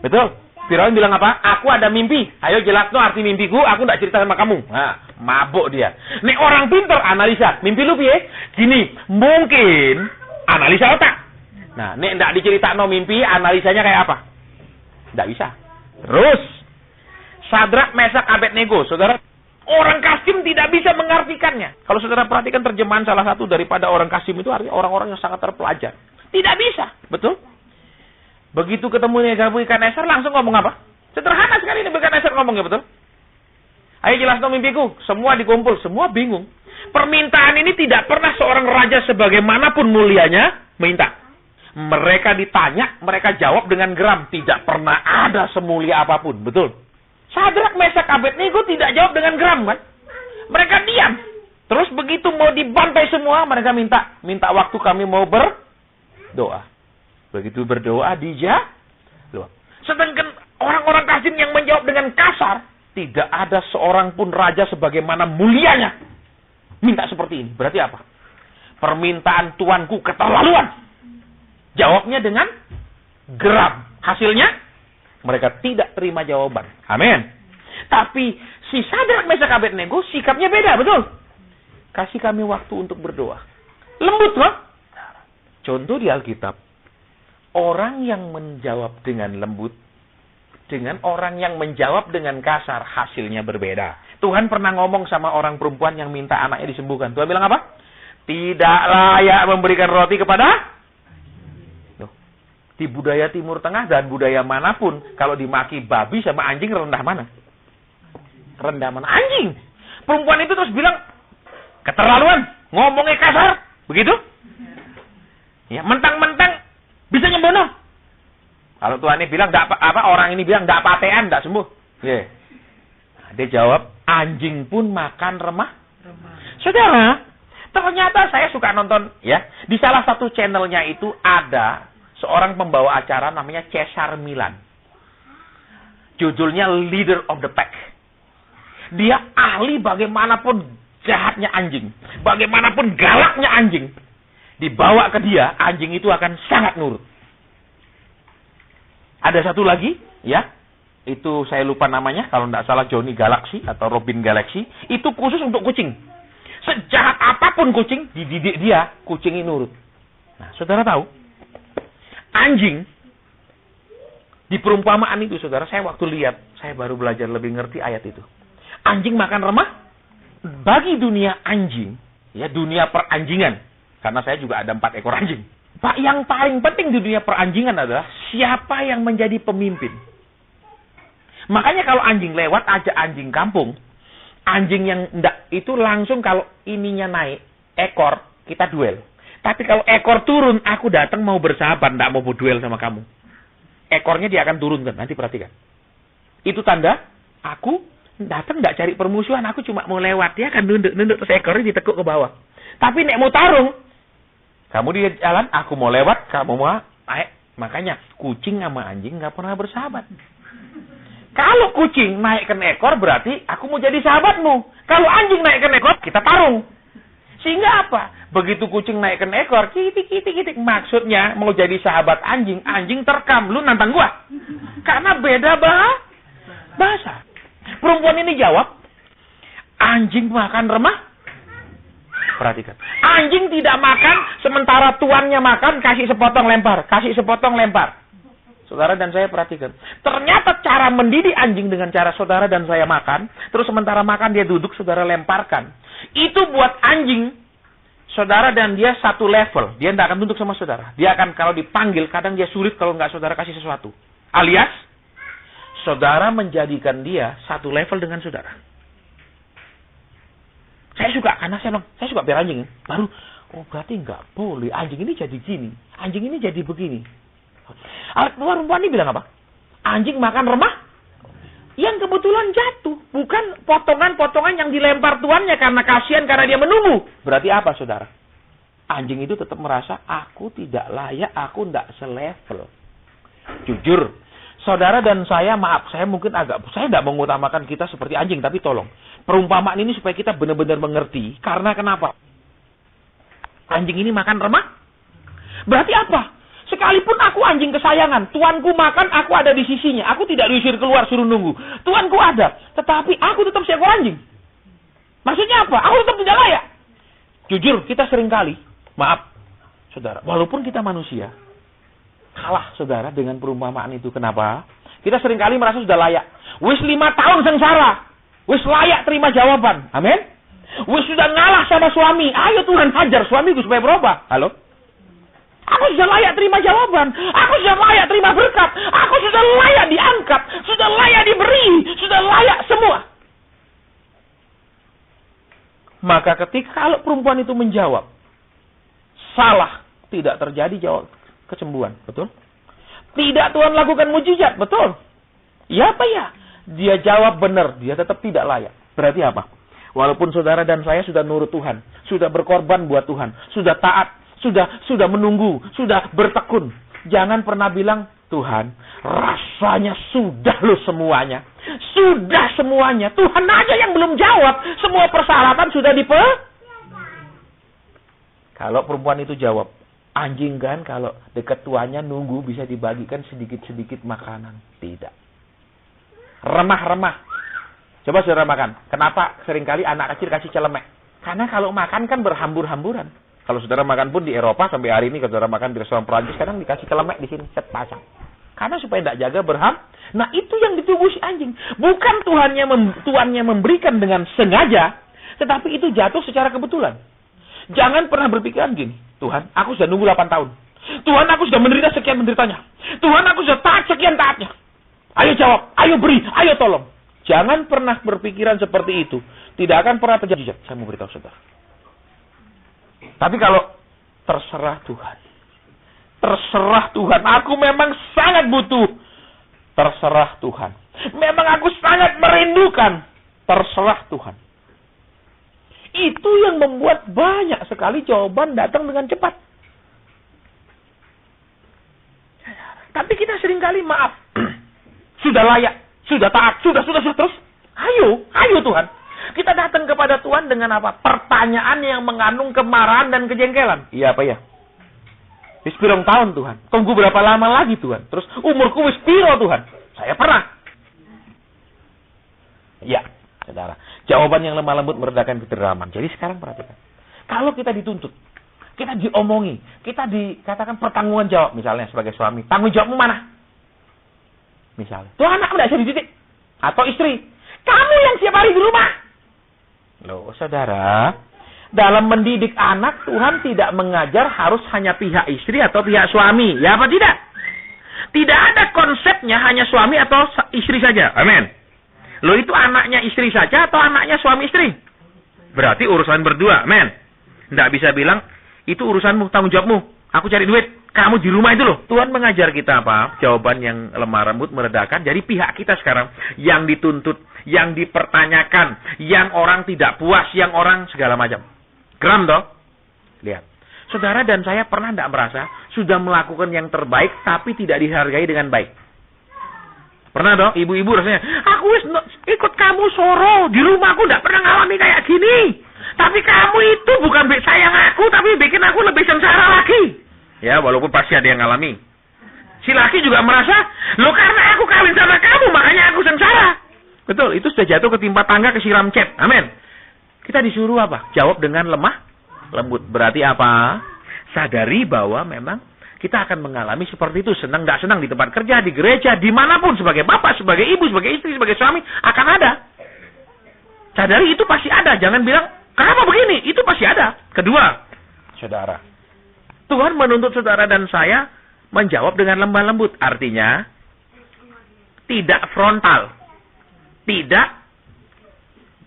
Betul? Firaun bilang apa? Aku ada mimpi. Ayo jelas no arti mimpiku, aku nggak cerita sama kamu. Nah, mabuk dia. Nih orang pintar analisa. Mimpi lu piye? Gini, mungkin analisa otak. Nah, nih nggak diceritain no mimpi, analisanya kayak apa? Nggak bisa. Terus, Sadrak, Mesak, Abednego, saudara, orang Kasim tidak bisa mengartikannya. Kalau saudara perhatikan terjemahan salah satu daripada orang Kasim itu artinya orang-orang yang sangat terpelajar. Tidak bisa, betul? Begitu ketemu Nebukadnezar langsung ngomong apa? Sederhana sekali Nebukadnezar ngomongnya, betul? Ayo jelas dong mimpiku. Semua dikumpul, semua bingung. Permintaan ini tidak pernah seorang raja sebagaimanapun mulianya minta. Mereka ditanya, mereka jawab dengan geram. Tidak pernah ada semulia apapun, betul? Sadrak, Mesak, Abednego tidak jawab dengan geram, kan? Mereka diam. Terus begitu mau dibantai semua, mereka minta waktu kami mau berdoa. Begitu berdoa, dijawab. Sedangkan orang-orang Kasim yang menjawab dengan kasar, tidak ada seorang pun raja sebagaimana mulianya minta seperti ini. Berarti apa? Permintaan tuanku keterlaluan. Jawabnya dengan geram. Hasilnya, mereka tidak terima jawaban. Amin. Tapi si Sadrak, Mesak, Abednego sikapnya beda, betul? Kasih kami waktu untuk berdoa. Lembut, loh. Contoh di Alkitab. Orang yang menjawab dengan lembut, dengan orang yang menjawab dengan kasar, hasilnya berbeda. Tuhan pernah ngomong sama orang perempuan yang minta anaknya disembuhkan. Tuhan bilang apa? Tidak layak memberikan roti kepada... Di budaya Timur Tengah dan budaya manapun, kalau dimaki babi sama anjing rendah mana? Rendah mana? Anjing! Perempuan itu terus bilang, keterlaluan, ngomongnya kasar. Begitu? Ya, mentang-mentang bisa nyembuh. Kalau Tuhan ini bilang orang ini bilang enggak patean, enggak sembuh. Yeah. Nah, dia jawab, anjing pun makan remah. Saudara, ternyata saya suka nonton ya. Di salah satu channelnya itu ada seorang pembawa acara namanya Cesar Milan. Judulnya Leader of the Pack. Dia ahli bagaimanapun jahatnya anjing, bagaimanapun galaknya anjing. Dibawa ke dia, anjing itu akan sangat nurut. Ada satu lagi, ya. Itu saya lupa namanya, kalau tidak salah Johnny Galaxy atau Robin Galaxy. Itu khusus untuk kucing. Sejahat apapun kucing, dididik dia, kucing ini nurut. Nah, saudara tahu, anjing, di perumpamaan itu, saudara, saya waktu lihat, saya baru belajar lebih ngerti ayat itu. Anjing makan remah, bagi dunia anjing, ya dunia peranjingan. Karena saya juga ada 4 ekor anjing. Pak, yang paling penting di dunia peranjingan adalah siapa yang menjadi pemimpin. Makanya kalau anjing lewat aja anjing kampung, anjing yang enggak itu langsung kalau ininya naik, ekor, kita duel. Tapi kalau ekor turun, aku datang mau bersahabat, enggak mau berduel sama kamu. Ekornya dia akan turunkan, nanti perhatikan. Itu tanda, aku datang enggak cari permusuhan, aku cuma mau lewat. Dia akan nunduk, terus ekornya ditekuk ke bawah. Tapi nek mau tarung, kamu di jalan, aku mau lewat, kamu mau naik. Makanya kucing sama anjing nggak pernah bersahabat. Kalau kucing naikkan ekor, berarti aku mau jadi sahabatmu. Kalau anjing naikkan ekor, kita tarung. Sehingga apa? Begitu kucing naikkan ekor, kitik. Maksudnya mau jadi sahabat anjing, anjing terkam, lu nantang gua. Karena beda bahasa. Perempuan ini jawab, anjing makan remah. Perhatikan. Anjing tidak makan, sementara tuannya makan, kasih sepotong lempar. Saudara dan saya perhatikan. Ternyata cara mendidik anjing dengan cara saudara dan saya makan, terus sementara makan dia duduk, saudara lemparkan. Itu buat anjing, saudara dan dia satu level. Dia tidak akan duduk sama saudara. Dia akan kalau dipanggil, kadang dia sulit kalau nggak saudara kasih sesuatu. Alias, saudara menjadikan dia satu level dengan saudara. Saya suka, karena saya suka biar anjing. Baru, oh berarti nggak boleh. Anjing ini jadi gini. Anjing ini jadi begini. Perempuan ini bilang apa? Anjing makan remah yang kebetulan jatuh. Bukan potongan-potongan yang dilempar tuannya karena kasihan, karena dia menunggu. Berarti apa, saudara? Anjing itu tetap merasa, aku tidak layak, aku tidak selevel. Jujur, saudara dan saya, maaf, saya tidak mengutamakan kita seperti anjing, tapi tolong. Perumpamaan ini supaya kita benar-benar mengerti. Karena kenapa? Anjing ini makan remah? Berarti apa? Sekalipun aku anjing kesayangan, tuanku makan, aku ada di sisinya. Aku tidak diusir keluar, suruh nunggu. Tuanku ada, tetapi aku tetap seekor anjing. Maksudnya apa? Aku tetap tidak layak. Jujur, kita seringkali, maaf, saudara, walaupun kita manusia, kalah, saudara, dengan perumpamaan itu. Kenapa? Kita seringkali merasa sudah layak. Wis 5 tahun sengsara. Wis layak terima jawaban. Amin. Wis sudah ngalah sama suami. Ayo Tuhan hajar suamiku supaya berubah. Halo? Aku sudah layak terima jawaban. Aku sudah layak terima berkat. Aku sudah layak diangkat. Sudah layak diberi. Sudah layak semua. Maka ketika kalau perempuan itu menjawab, salah, tidak terjadi jawab kesembuhan. Betul? Tidak Tuhan lakukan mujizat. Betul? Ya apa ya? Dia jawab benar, dia tetap tidak layak. Berarti apa? Walaupun saudara dan saya sudah nurut Tuhan, sudah berkorban buat Tuhan, sudah taat, sudah menunggu, sudah bertekun. Jangan pernah bilang, Tuhan, rasanya sudah loh semuanya. Sudah semuanya. Tuhan aja yang belum jawab. Semua persyaratan sudah Kalau perempuan itu jawab, anjing kan kalau dekat tuannya nunggu bisa dibagikan sedikit-sedikit makanan. Tidak. Remah-remah. Coba saudara makan. Kenapa seringkali anak kecil kasih celemek? Karena kalau makan kan berhambur-hamburan. Kalau saudara makan pun di Eropa sampai hari ini, kalau saudara makan di restoran Perancis, kadang dikasih celemek di sini, set pasang. Karena supaya tidak jaga Nah itu yang ditunggu si anjing. Bukan tuannya memberikan dengan sengaja, tetapi itu jatuh secara kebetulan. Jangan pernah berpikiran gini, Tuhan, aku sudah nunggu 8 tahun. Tuhan, aku sudah menderita sekian menderitanya. Tuhan, aku sudah taat sekian taatnya. Ayo jawab, ayo beri, ayo tolong. Jangan pernah berpikiran seperti itu. Tidak akan pernah terjadi. Saya mau beritahu saudara. Tapi kalau terserah Tuhan. Terserah Tuhan. Aku memang sangat butuh. Terserah Tuhan. Memang aku sangat merindukan. Terserah Tuhan. Itu yang membuat banyak sekali jawaban datang dengan cepat. Tapi kita seringkali maaf. Sudah layak, sudah taat, sudah terus. Ayo Tuhan. Kita datang kepada Tuhan dengan apa? Pertanyaan yang mengandung kemarahan dan kejengkelan. Iya apa ya? Wis pirong tahun Tuhan. Tunggu berapa lama lagi Tuhan? Terus umurku wis piro Tuhan? Saya pernah. Ya, saudara. Jawaban yang lemah lembut meredakan kederaman. Jadi sekarang perhatikan. Kalau kita dituntut, kita diomongi, kita dikatakan pertanggungan jawab, misalnya sebagai suami, tanggung jawabmu mana? Misalnya, Tuhan aku tidak bisa dididik. Atau istri, kamu yang siap hari di rumah. Loh, saudara, dalam mendidik anak, Tuhan tidak mengajar harus hanya pihak istri atau pihak suami. Ya apa tidak? Tidak ada konsepnya hanya suami atau istri saja. Amin. Loh, itu anaknya istri saja atau anaknya suami istri? Berarti urusan berdua. Amin. Tidak bisa bilang, itu urusanmu, tanggung jawabmu. Aku cari duit, kamu di rumah itu loh. Tuhan mengajar kita apa? Jawaban yang lemah lembut meredakan. Jadi pihak kita sekarang yang dituntut, yang dipertanyakan, yang orang tidak puas, yang orang segala macam. Geram toh? Lihat. Saudara dan saya pernah tidak merasa sudah melakukan yang terbaik tapi tidak dihargai dengan baik. Pernah toh? Ibu-ibu rasanya, aku ikut kamu soro, di rumahku tidak pernah ngalami kayak gini. Tapi kamu itu bukan sayang aku, tapi bikin aku lebih sengsara lagi. Ya, walaupun pasti ada yang ngalami. Si laki juga merasa, loh karena aku kawin sama kamu, makanya aku sengsara. Betul, itu sudah jatuh ketimpa tangga, kesiram cet. Amin. Kita disuruh apa? Jawab dengan lemah lembut. Berarti apa? Sadari bahwa memang kita akan mengalami seperti itu. Senang tidak senang di tempat kerja, di gereja, dimanapun. Sebagai bapak, sebagai ibu, sebagai istri, sebagai suami. Akan ada. Sadari itu pasti ada. Jangan bilang, kenapa begini? Itu pasti ada. Kedua, saudara. Tuhan menuntut saudara dan saya menjawab dengan lemah lembut. Artinya, tidak frontal. Tidak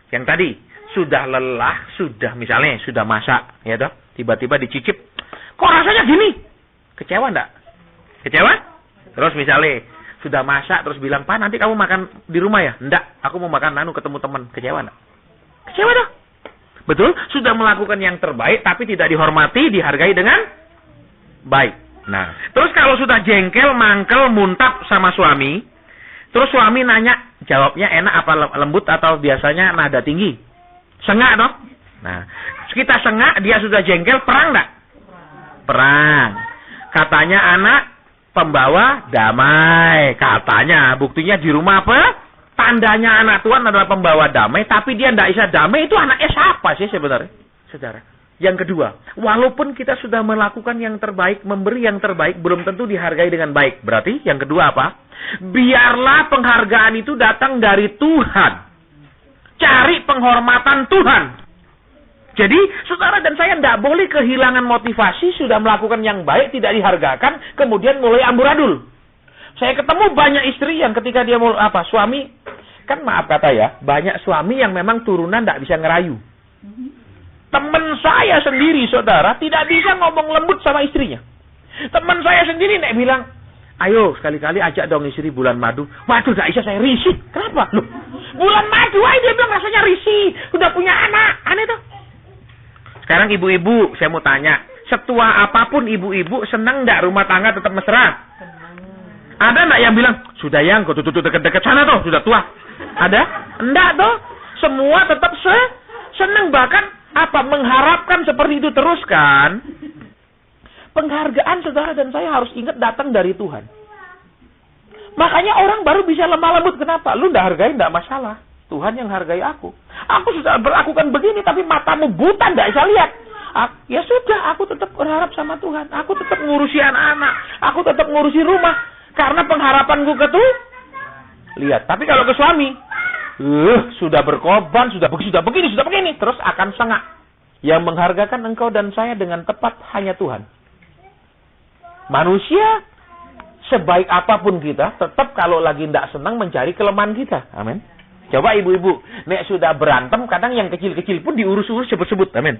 yang tadi sudah lelah, sudah misalnya sudah masak, ya toh, tiba-tiba dicicip, kok rasanya gini? Kecewa enggak? Kecewa? Terus misalnya sudah masak terus bilang, "Pak, nanti kamu makan di rumah ya?" "Enggak, aku mau makan ketemu teman." Kecewa enggak? Kecewa toh? Betul? Sudah melakukan yang terbaik tapi tidak dihormati, dihargai dengan baik. Nah, terus kalau sudah jengkel, mangkel, muntap sama suami, terus suami nanya, jawabnya enak apa lembut atau biasanya nada tinggi? Sengak dong. Nah, kita sengak, dia sudah jengkel, perang enggak? Perang. Katanya anak pembawa damai. Katanya, buktinya di rumah apa? Tandanya anak Tuhan adalah pembawa damai, tapi dia enggak bisa damai, itu anaknya siapa sih sebenarnya? Saudara. Yang kedua, walaupun kita sudah melakukan yang terbaik, memberi yang terbaik, belum tentu dihargai dengan baik. Berarti yang kedua apa? Biarlah penghargaan itu datang dari Tuhan. Cari penghormatan Tuhan. Jadi, saudara dan saya tidak boleh kehilangan motivasi, sudah melakukan yang baik, tidak dihargakan, kemudian mulai amburadul. Saya ketemu banyak istri yang ketika dia mau suami, kan maaf kata ya, banyak suami yang memang turunan tidak bisa ngerayu. Teman saya sendiri, saudara, tidak bisa ngomong lembut sama istrinya. Teman saya sendiri nek bilang, "Ayo sekali-kali ajak dong istri bulan madu." "Waduh, tidak bisa, saya risih." "Kenapa?" "Loh, bulan madu aja," dia bilang, "rasanya risih. Udah punya anak." Aneh tuh. Sekarang ibu-ibu, saya mau tanya, setua apapun ibu-ibu, senang enggak rumah tangga tetap mesra? Ada enggak yang bilang, "Sudah yang, kok tuh deket-deket sana tuh, sudah tua." Ada? Enggak tuh. Semua tetap senang, bahkan mengharapkan seperti itu terus kan? Penghargaan saudara dan saya harus ingat datang dari Tuhan. Makanya orang baru bisa lemah lembut. Kenapa? Lu enggak hargai, enggak masalah. Tuhan yang hargai aku. Aku sudah berlakukan begini, tapi matamu buta, enggak bisa lihat. Ya sudah, aku tetap berharap sama Tuhan. Aku tetap ngurusi anak-anak. Aku tetap ngurusi rumah. Karena pengharapanku ke Tuhan. Lihat, tapi kalau ke suami, sudah berkorban, sudah begini, terus akan sengak. Yang menghargakan engkau dan saya dengan tepat hanya Tuhan. Manusia, sebaik apapun kita, tetap kalau lagi tidak senang mencari kelemahan kita. Amin. Coba ibu-ibu, nek sudah berantem, kadang yang kecil-kecil pun diurus-urus sebut-sebut. Amin.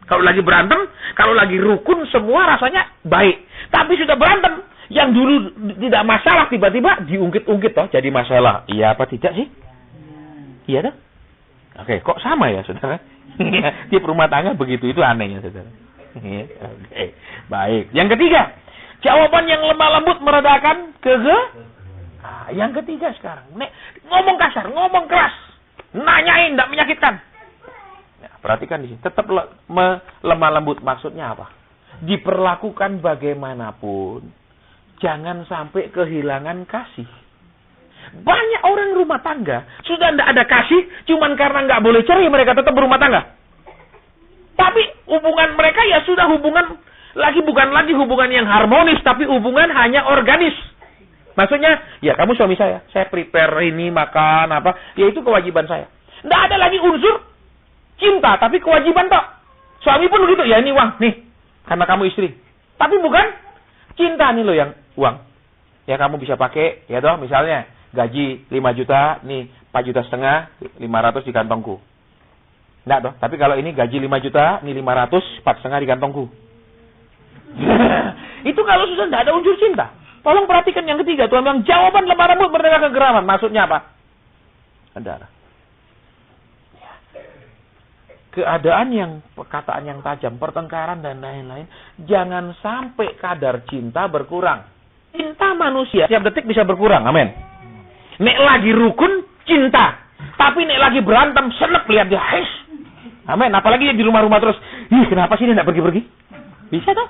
Kalau lagi berantem, kalau lagi rukun, semua rasanya baik. Tapi sudah berantem, yang dulu tidak masalah, tiba-tiba diungkit-ungkit toh, jadi masalah. Iya apa tidak sih? Iya dah. Oke, kok sama ya, saudara? Tiap rumah tangga begitu, itu anehnya, saudara. Oke, baik. Yang ketiga, jawaban yang lemah lembut meredakan yang ketiga sekarang, ngomong kasar, ngomong keras, nanyain, tidak menyakitkan. Ya, perhatikan di sini, tetap lemah lembut, maksudnya apa? Diperlakukan bagaimanapun, jangan sampai kehilangan kasih. Banyak orang rumah tangga sudah tidak ada kasih, cuman karena nggak boleh cerai mereka tetap berumah tangga. Tapi hubungan mereka ya sudah hubungan bukan lagi hubungan yang harmonis, tapi hubungan hanya organis. Maksudnya, ya kamu suami saya prepare ini makan apa, ya itu kewajiban saya. Tidak ada lagi unsur cinta, tapi kewajiban toh. Suami pun begitu, ya ini uang nih, karena kamu istri. Tapi bukan cinta nih loh yang uang. Ya kamu bisa pakai, ya toh misalnya gaji 5 juta, nih 4 juta setengah, 500 di kantongku. Enggak toh, tapi kalau ini gaji 5 juta, nih 500, 4 setengah di kantongku. Itu kalau sudah tidak ada unsur cinta. Tolong perhatikan yang ketiga, Tuhan bilang jawaban lemah lembut meredakan kegeraman. Maksudnya apa? Saudara. Keadaan yang, perkataan yang tajam, pertengkaran dan lain-lain, jangan sampai kadar cinta berkurang. Cinta manusia setiap detik bisa berkurang, amin. Nek lagi rukun, cinta. Tapi nek lagi berantem, senep lihat dia. Amin. Apalagi dia di rumah-rumah terus. Kenapa sih dia tidak pergi-pergi? Bisa toh?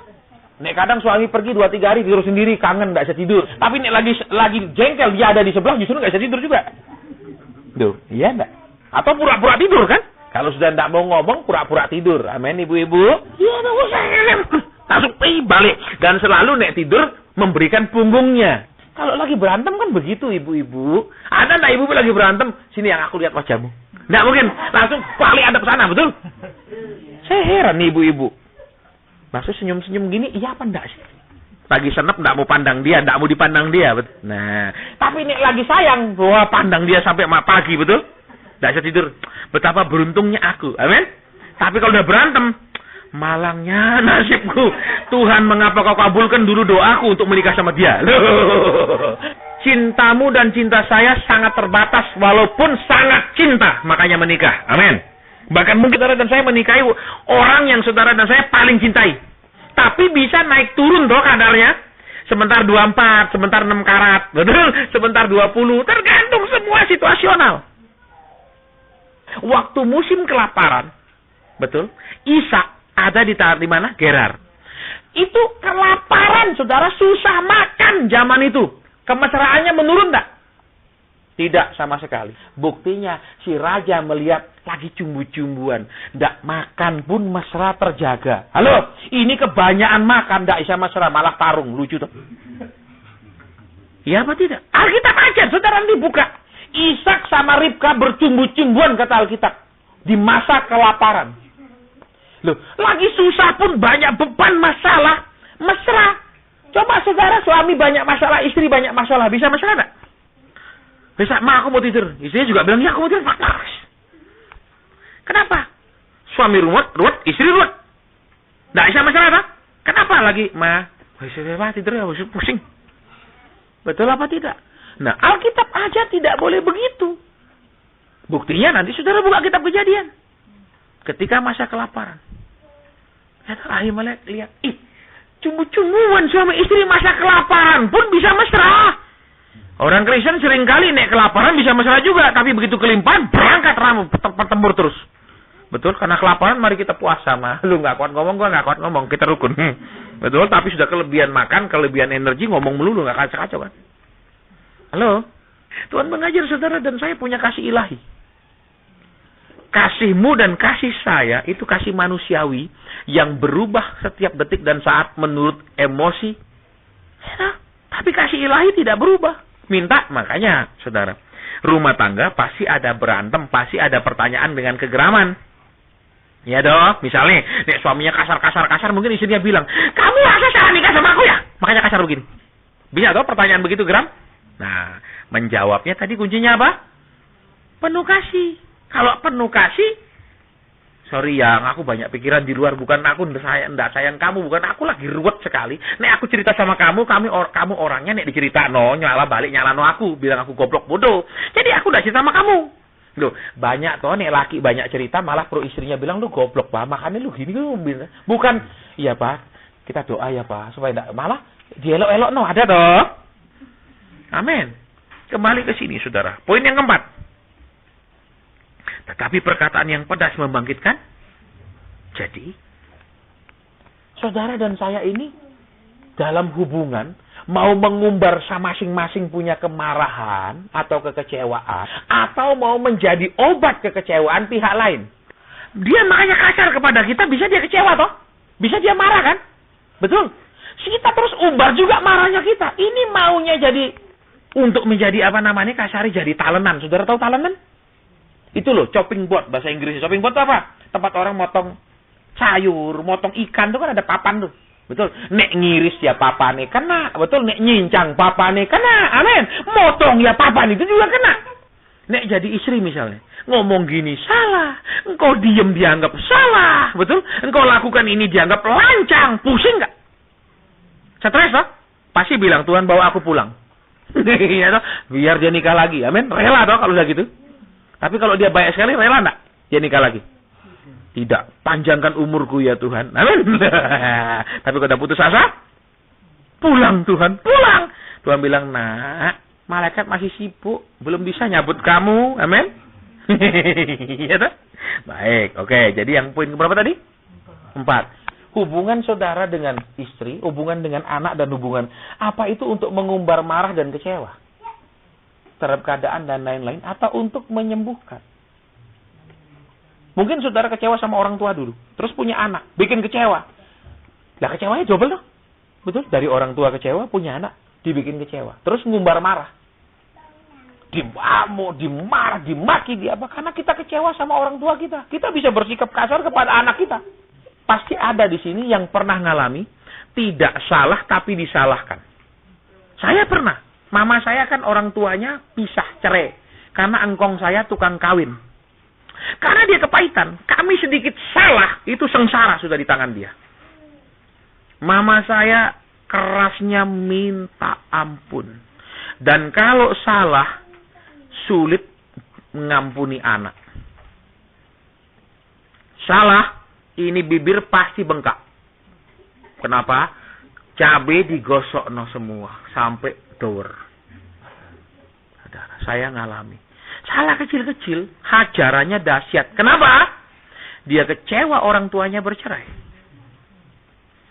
Nek kadang suami pergi 2-3 hari tidur sendiri, kangen, tidak bisa tidur. Tapi nek lagi jengkel, dia ada di sebelah, justru tidak bisa tidur juga. Tuh, iya enggak? Atau pura-pura tidur kan? Kalau sudah tidak mau ngomong, pura-pura tidur. Amin, ibu-ibu. Iya, langsung balik. Dan selalu nek tidur, memberikan punggungnya. Kalau lagi berantem kan begitu, ibu-ibu. Ada enggak ibu lagi berantem? Sini yang aku lihat wajahmu. Enggak mungkin. Langsung balik ada ke sana, betul? Saya heran nih ibu-ibu. Maksud senyum-senyum gini, iya apa enggak sih? Lagi senep nggak mau pandang dia, nggak mau dipandang dia. Nah, tapi nek lagi sayang, wah pandang dia sampai pagi, betul? Nggak bisa tidur. Betapa beruntungnya aku, amin. Tapi kalau udah berantem, malangnya nasibku. Tuhan, mengapa kau kabulkan dulu doaku untuk menikah sama dia? Loh. Cintamu dan cinta saya sangat terbatas, walaupun sangat cinta, makanya menikah. Amin. Bahkan mungkin saudara dan saya menikahi orang yang saudara dan saya paling cintai. Tapi bisa naik turun toh kadarnya. Sebentar 24, sebentar 6 karat. Betul? Sebentar 20. Tergantung, semua situasional. Waktu musim kelaparan, betul? Ishak ada di mana? Gerar. Itu kelaparan, saudara, susah makan zaman itu. Kemesraannya menurun enggak? Tidak sama sekali. Buktinya si raja melihat lagi cumbu-cumbuan. Enggak makan pun mesra terjaga. Halo, ini kebanyakan makan enggak bisa mesra, malah tarung. Lucu tuh. Iya apa tidak? Alkitab aja, saudara dibuka. Ishak sama Ribka bercumbu-cumbuan kata Alkitab. Di masa kelaparan. Loh, lagi susah pun banyak beban masalah. Mesra. Coba saudara suami banyak masalah, istri banyak masalah. Bisa mesra enggak? Bisa, ma aku mau tidur. Istrinya juga bilang, ya aku mau tidur. Kenapa? Suami ruwet, istri ruwet. Nggak bisa mesra apa? Kenapa lagi? Ma, tidur ya, pusing. Betul apa tidak? Nah, Alkitab aja tidak boleh begitu. Buktinya nanti saudara buka kitab Kejadian. Ketika masa kelaparan. Ahimelek lihat, cumbu-cumbuan suami istri masa kelaparan pun bisa mesra. Orang Kristen seringkali nek kelaparan bisa mesra juga, tapi begitu kelimpahan berangkat pertempur terus. Betul, karena kelaparan mari kita puasa mah. Lu nggak kuat ngomong, gua nggak kuat ngomong, kita rukun. Betul, tapi sudah kelebihan makan, kelebihan energi, ngomong melulu nggak kacau-kacau kan. Halo, Tuhan mengajar saudara dan saya punya kasih ilahi. Kasihmu dan kasih saya itu kasih manusiawi yang berubah setiap detik dan saat menurut emosi. Tapi kasih ilahi tidak berubah. Minta, makanya saudara, rumah tangga pasti ada berantem, pasti ada pertanyaan dengan kegeraman. Ya dong, misalnya nek suaminya kasar, mungkin istrinya bilang, kamu rasa salah nikah sama aku ya? Makanya kasar begini. Bisa dong pertanyaan begitu geram? Nah, menjawabnya tadi kuncinya apa? Penuh kasih. Kalau penuh kasih, sorry yang aku banyak pikiran di luar, bukan aku ndak sayang kamu, bukan aku lagi ruwet sekali. Nek aku cerita sama kamu orangnya nek dicerita nyala aku, bilang aku goblok bodoh. Jadi aku ndak cerita sama kamu. Loh, banyak toh nek laki banyak cerita malah pro istrinya bilang lu goblok, Pak. Makanya lu gini lu bukan iya, Pak. Kita doa ya, Pak, supaya ndak malah dielok-elok ada toh. Amin. Kembali ke sini, saudara. Poin yang keempat. Tetapi perkataan yang pedas membangkitkan. Jadi, saudara dan saya ini dalam hubungan mau mengumbar masing-masing punya kemarahan atau kekecewaan, atau mau menjadi obat kekecewaan pihak lain. Dia makanya kasar kepada kita, bisa dia kecewa toh? Bisa dia marah kan? Betul. Kita terus umbar juga marahnya kita. Ini maunya jadi untuk menjadi kasari jadi talenan. Saudara tahu talenan? Itu loh, chopping board, bahasa Inggrisnya. Chopping board itu apa? Tempat orang motong sayur, motong ikan, itu kan ada papan tuh. Betul. Nek ngiris ya papane kena. Betul, nek nyincang papane kena. Amin. Motong ya papan itu juga kena. Nek jadi istri misalnya, ngomong gini salah. Engkau diem dianggap salah. Betul. Engkau lakukan ini dianggap lancang. Pusing nggak? Stres toh? Pasti bilang, Tuhan bawa aku pulang. Iya toh? Biar dia nikah lagi. Amin. Rela toh kalau udah gitu. Tapi kalau dia baik sekali, rela enggak dia nikah lagi? Tidak. Panjangkan umurku ya Tuhan. Amin. Tapi kalau udah putus asa, pulang Tuhan, pulang. Tuhan bilang, nak, malaikat masih sibuk, belum bisa nyabut kamu. Amin. Ya toh? Baik, oke. Jadi yang poin berapa tadi? 4. Hubungan saudara dengan istri, hubungan dengan anak, dan hubungan apa itu untuk mengumbar marah dan kecewa terhadap keadaan dan lain-lain, atau untuk menyembuhkan. Mungkin saudara kecewa sama orang tua dulu, terus punya anak, bikin kecewa. Lah kecewanya double dong. Betul? Dari orang tua kecewa, punya anak, dibikin kecewa. Terus ngumbar marah. Diamuk, dimarah, dimaki, apa? Karena kita kecewa sama orang tua kita. Kita bisa bersikap kasar kepada anak kita. Pasti ada di sini yang pernah ngalami tidak salah tapi disalahkan. Saya pernah. Mama saya kan orang tuanya pisah, cerai. Karena engkong saya tukang kawin. Karena dia kepahitan. Kami sedikit salah, itu sengsara sudah di tangan dia. Mama saya kerasnya minta ampun. Dan kalau salah, sulit mengampuni anak. Salah, ini bibir pasti bengkak. Kenapa? Cabai digosokno semua sampai door. Saudara, saya ngalami. Salah kecil-kecil, hajarannya dahsyat. Kenapa? Dia kecewa orang tuanya bercerai.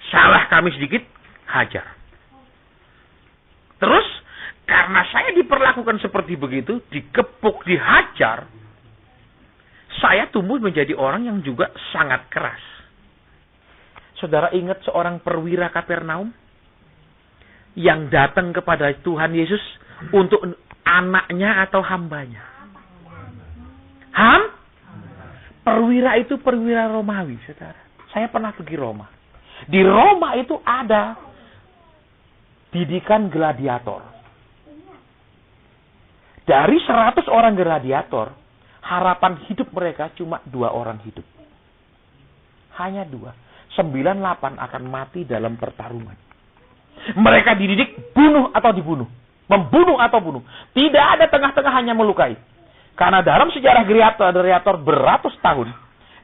Salah kami sedikit, hajar. Terus, karena saya diperlakukan seperti begitu, dikepuk, dihajar, saya tumbuh menjadi orang yang juga sangat keras. Saudara ingat seorang perwira Kapernaum yang datang kepada Tuhan Yesus untuk anaknya atau hambanya? Perwira itu perwira Romawi, saudara. Saya pernah pergi Roma. Di Roma itu ada didikan gladiator. Dari 100 orang gladiator, harapan hidup mereka cuma 2 orang hidup. Hanya 2. 98 akan mati dalam pertarungan. Mereka dididik bunuh atau dibunuh. Membunuh atau bunuh. Tidak ada tengah-tengah, hanya melukai. Karena dalam sejarah gladiator beratus tahun,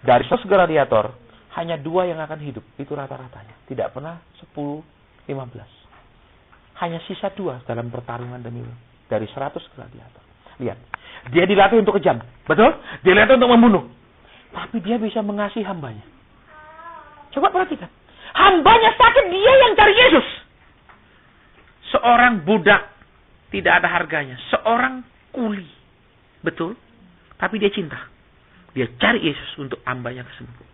dari 100 gladiator, hanya 2 yang akan hidup. Itu rata-ratanya. Tidak pernah 10, 15. Hanya sisa 2 dalam pertarungan demi dari 100 gladiator. Lihat. Dia dilatih untuk kejam. Betul? Dia dilatih untuk membunuh. Tapi dia bisa mengasihi hambanya. Coba perhatikan. Hambanya sakit, dia yang cari Yesus. Seorang budak tidak ada harganya. Seorang kuli. Betul? Tapi dia cinta. Dia cari Yesus untuk hambanya kesembuh.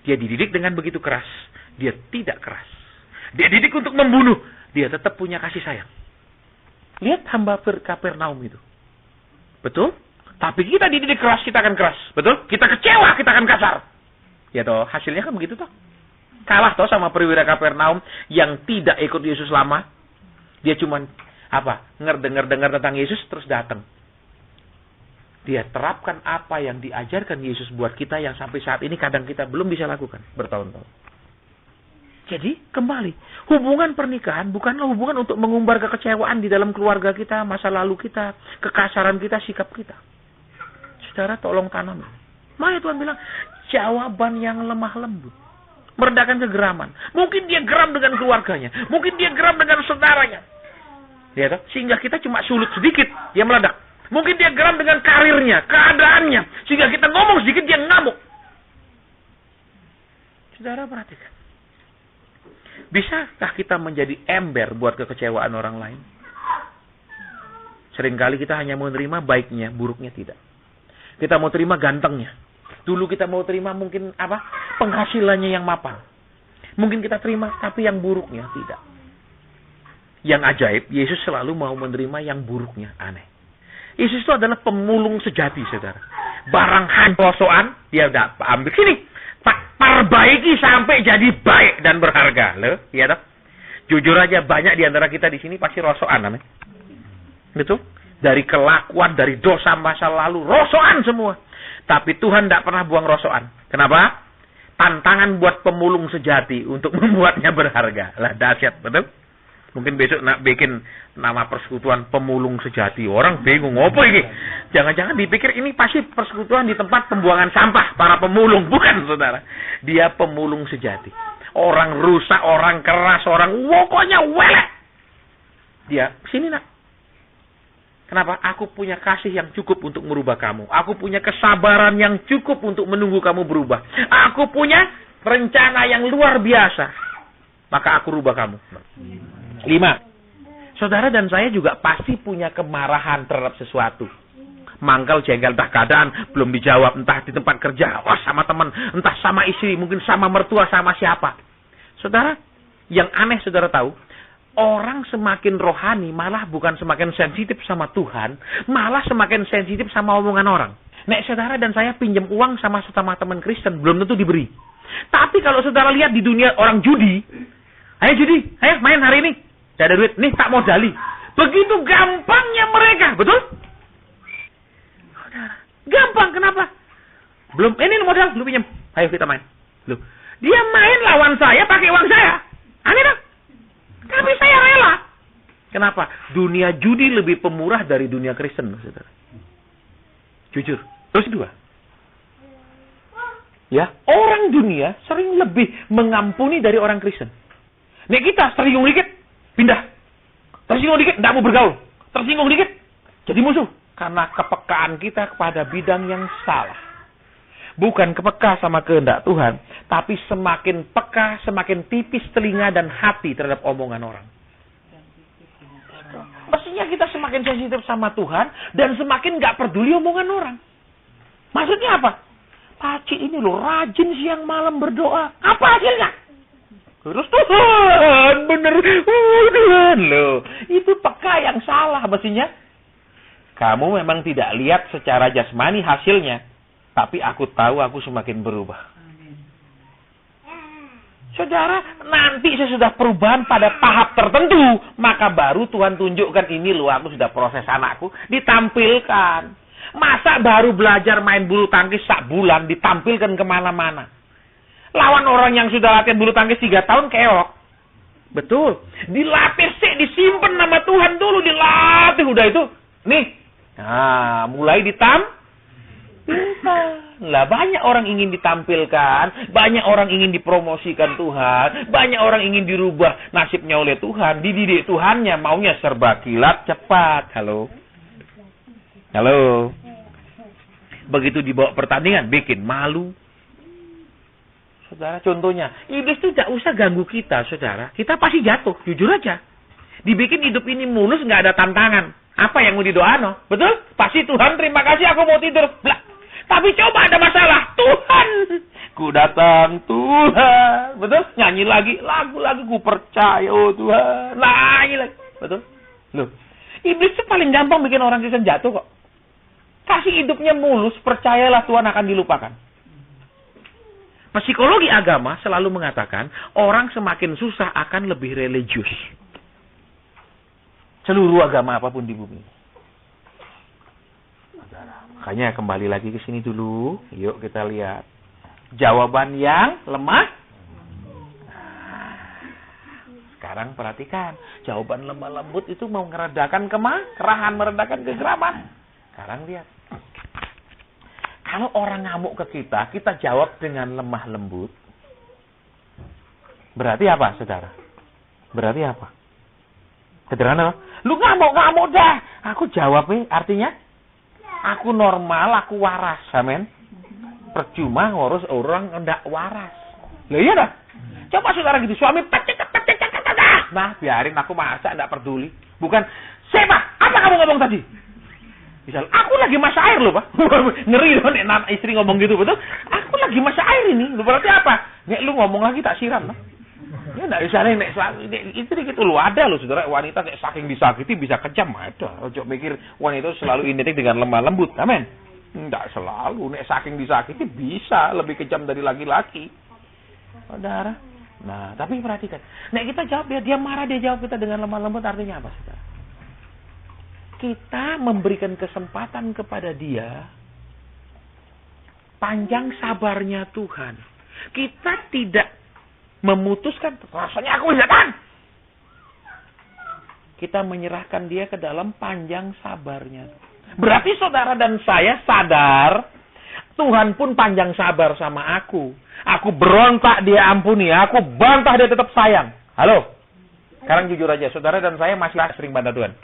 Dia dididik dengan begitu keras. Dia tidak keras. Dia didik untuk membunuh. Dia tetap punya kasih sayang. Lihat hamba Kapernaum itu. Betul? Tapi kita dididik keras, kita akan keras. Betul? Kita kecewa, kita akan kasar. Ya toh, hasilnya kan begitu toh. Kalah toh sama perwira Kapernaum yang tidak ikut Yesus lama. Dia cuman dengar tentang Yesus terus datang. Dia terapkan apa yang diajarkan Yesus buat kita yang sampai saat ini kadang kita belum bisa lakukan bertahun-tahun. Jadi, kembali, hubungan pernikahan bukanlah hubungan untuk mengumbar kekecewaan di dalam keluarga kita, masa lalu kita, kekasaran kita, sikap kita. Saudara, tolong tanam. Makanya Tuhan bilang, jawaban yang lemah lembut. Meredakan kegeraman. Mungkin dia geram dengan keluarganya. Mungkin dia geram dengan saudaranya. Ya, sehingga kita cuma sulut sedikit, dia meledak. Mungkin dia geram dengan karirnya, keadaannya. Sehingga kita ngomong sedikit, dia ngamuk. Saudara, perhatikan. Bisakah kita menjadi ember buat kekecewaan orang lain? Seringkali kita hanya mau terima baiknya, buruknya tidak. Kita mau terima gantengnya. Dulu kita mau terima mungkin penghasilannya yang mapan. Mungkin kita terima, tapi yang buruknya tidak. Yang ajaib, Yesus selalu mau menerima yang buruknya. Aneh. Yesus itu adalah pemulung sejati, saudara. Barang hancosoan, dia udah ambil sini. Perbaiki sampai jadi baik dan berharga. Loh, iya toh? Jujur aja, banyak di antara kita di sini pasti rosokan namanya. Betul? Dari kelakuan, dari dosa masa lalu, rosokan semua. Tapi Tuhan tidak pernah buang rosokan. Kenapa? Tantangan buat pemulung sejati untuk membuatnya berharga. Lah, dahsyat, betul? Mungkin besok nak bikin nama persekutuan pemulung sejati. Orang bingung, apa ini? Jangan-jangan dipikir ini pasti persekutuan di tempat pembuangan sampah para pemulung. Bukan, saudara. Dia pemulung sejati. Orang rusak, orang keras, orang pokoknya welek. Dia, sini nak. Kenapa? Aku punya kasih yang cukup untuk merubah kamu. Aku punya kesabaran yang cukup untuk menunggu kamu berubah. Aku punya rencana yang luar biasa. Maka aku rubah kamu. 5. Saudara dan saya juga pasti punya kemarahan terhadap sesuatu. Mangkal, jengkel, entah keadaan, belum dijawab, entah di tempat kerja, sama teman, entah sama istri, mungkin sama mertua, sama siapa. Saudara, yang aneh saudara tahu, orang semakin rohani malah bukan semakin sensitif sama Tuhan, malah semakin sensitif sama omongan orang. Nek saudara dan saya pinjam uang sama teman Kristen, belum tentu diberi. Tapi kalau saudara lihat di dunia orang judi, Ayo judi, ayo main hari ini. Tidak ada duit, nih tak modali. Begitu gampangnya mereka, betul? Gampang, kenapa? Belum, ini modal, lu pinjam. Ayo kita main. Loh, dia main lawan saya pakai uang saya. Aneh dong. Tapi saya rela. Kenapa? Dunia judi lebih pemurah dari dunia Kristen, saudara. Jujur. Terus dua. Ya, orang dunia sering lebih mengampuni dari orang Kristen. Nih kita tersinggung dikit, pindah. Tersinggung dikit, tidak mau bergaul. Tersinggung dikit, jadi musuh. Karena kepekaan kita kepada bidang yang salah. Bukan kepeka sama kehendak Tuhan, tapi semakin peka, semakin tipis telinga dan hati terhadap omongan orang. Mestinya kita semakin sensitif sama Tuhan dan semakin gak peduli omongan orang. Maksudnya apa? Pak Cik ini loh rajin siang malam berdoa. Apa hasilnya? Terus Tuhan, bener. Tuhan loh. Itu peka yang salah mestinya. Kamu memang tidak lihat secara jasmani hasilnya. Tapi aku tahu aku semakin berubah. Saudara, nanti sesudah perubahan pada tahap tertentu, maka baru Tuhan tunjukkan ini loh, aku sudah proses anakku, ditampilkan. Masa baru belajar main bulu tangkis sak bulan, ditampilkan kemana-mana. Lawan orang yang sudah latihan bulu tangkis 3 tahun, keok. Betul. Dilatih sih, disimpan nama Tuhan dulu, dilatih. Udah itu, nih. Nah, mulai Lah, banyak orang ingin ditampilkan, banyak orang ingin dipromosikan Tuhan, banyak orang ingin dirubah nasibnya oleh Tuhan, dididik Tuhannya, maunya serba kilat, cepat. Halo. Begitu dibawa pertandingan, bikin malu. Saudara, contohnya, iblis itu tidak usah ganggu kita, saudara. Kita pasti jatuh, jujur aja. Dibikin hidup ini mulus, nggak ada tantangan. Apa yang mau didoain? Betul? Pasti Tuhan, terima kasih, aku mau tidur. Blah. Tapi coba ada masalah. Tuhan, ku datang, Tuhan. Betul? Nyanyi lagi, lagu-lagu ku percaya, oh Tuhan. Nyanyi lagi. Betul? Loh, iblis itu paling gampang bikin orang Kristen jatuh kok. Kasih hidupnya mulus, percayalah Tuhan akan dilupakan. Psikologi agama selalu mengatakan, orang semakin susah akan lebih religius. Seluruh agama apapun di bumi. Makanya kembali lagi ke sini dulu. Yuk kita lihat. Jawaban yang lemah. Sekarang perhatikan. Jawaban lemah lembut itu mau meredakan kemarahan, meredakan kegeraman. Sekarang lihat. Kalau orang ngamuk ke kita, kita jawab dengan lemah lembut. Berarti apa, saudara? Berarti apa? Sederhana. Lu ngamuk dah. Aku jawabnya artinya, aku normal, aku waras. Amin. Percuma ngurus orang enggak waras. Loh iya dah. Coba saudara gitu, suami nah, biarin aku masak, enggak peduli. Bukan, siapa? Apa kamu ngomong tadi? Misal, aku lagi masak air loh, Pak. Ngeri loh, nek istri ngomong gitu, betul? Aku lagi masak air ini. Berarti apa? Nek lu ngomong lagi tak siram, loh. Ya enggak bisa nek istri gitu loh. Ada loh, saudara, wanita nek saking disakiti bisa kejam. Ada. Ojo mikir wanita selalu identik dengan lemah lembut. Amin. Enggak selalu. Nek saking disakiti bisa lebih kejam dari laki-laki. Saudara. Nah, tapi perhatikan. Nek kita jawab dia marah, dia jawab kita dengan lemah lembut, artinya apa, saudara? Kita memberikan kesempatan kepada dia panjang sabarnya Tuhan. Kita tidak memutuskan, rasanya aku datang. Kita menyerahkan dia ke dalam panjang sabarnya. Berarti saudara dan saya sadar, Tuhan pun panjang sabar sama aku. Aku berontak, dia ampuni. Aku bantah, dia tetap sayang. Halo? Sekarang jujur aja, saudara dan saya masih sering bantah Tuhan.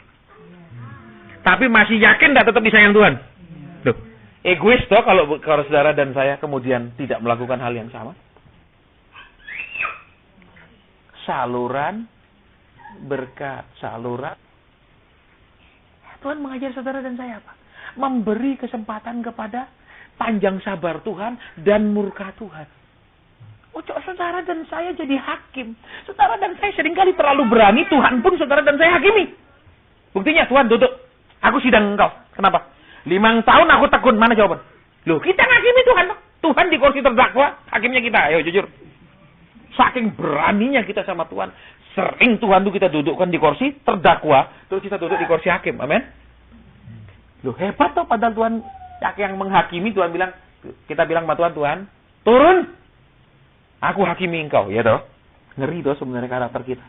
Tapi masih yakin tidak tetap disayang Tuhan? Loh, egois toh kalau saudara dan saya kemudian tidak melakukan hal yang sama? Saluran berkat, saluran. Tuhan mengajar saudara dan saya apa? Memberi kesempatan kepada panjang sabar Tuhan dan murka Tuhan. Ojo saudara dan saya jadi hakim. Saudara dan saya seringkali terlalu berani, Tuhan pun saudara dan saya hakimi. Buktinya Tuhan duduk. Aku sidang engkau. Kenapa? 5 tahun aku tekun. Mana jawaban? Loh, kita ngakimi Tuhan. Tuhan di kursi terdakwa. Hakimnya kita. Ayo jujur. Saking beraninya kita sama Tuhan. Sering Tuhan tuh kita dudukkan di kursi terdakwa, terus kita duduk di kursi hakim. Amin. Loh, hebat toh, padahal Tuhan yang menghakimi. Tuhan bilang, kita bilang sama Tuhan, Tuhan, turun. Aku hakimi engkau, ya toh. Ngeri toh sebenarnya karakter kita.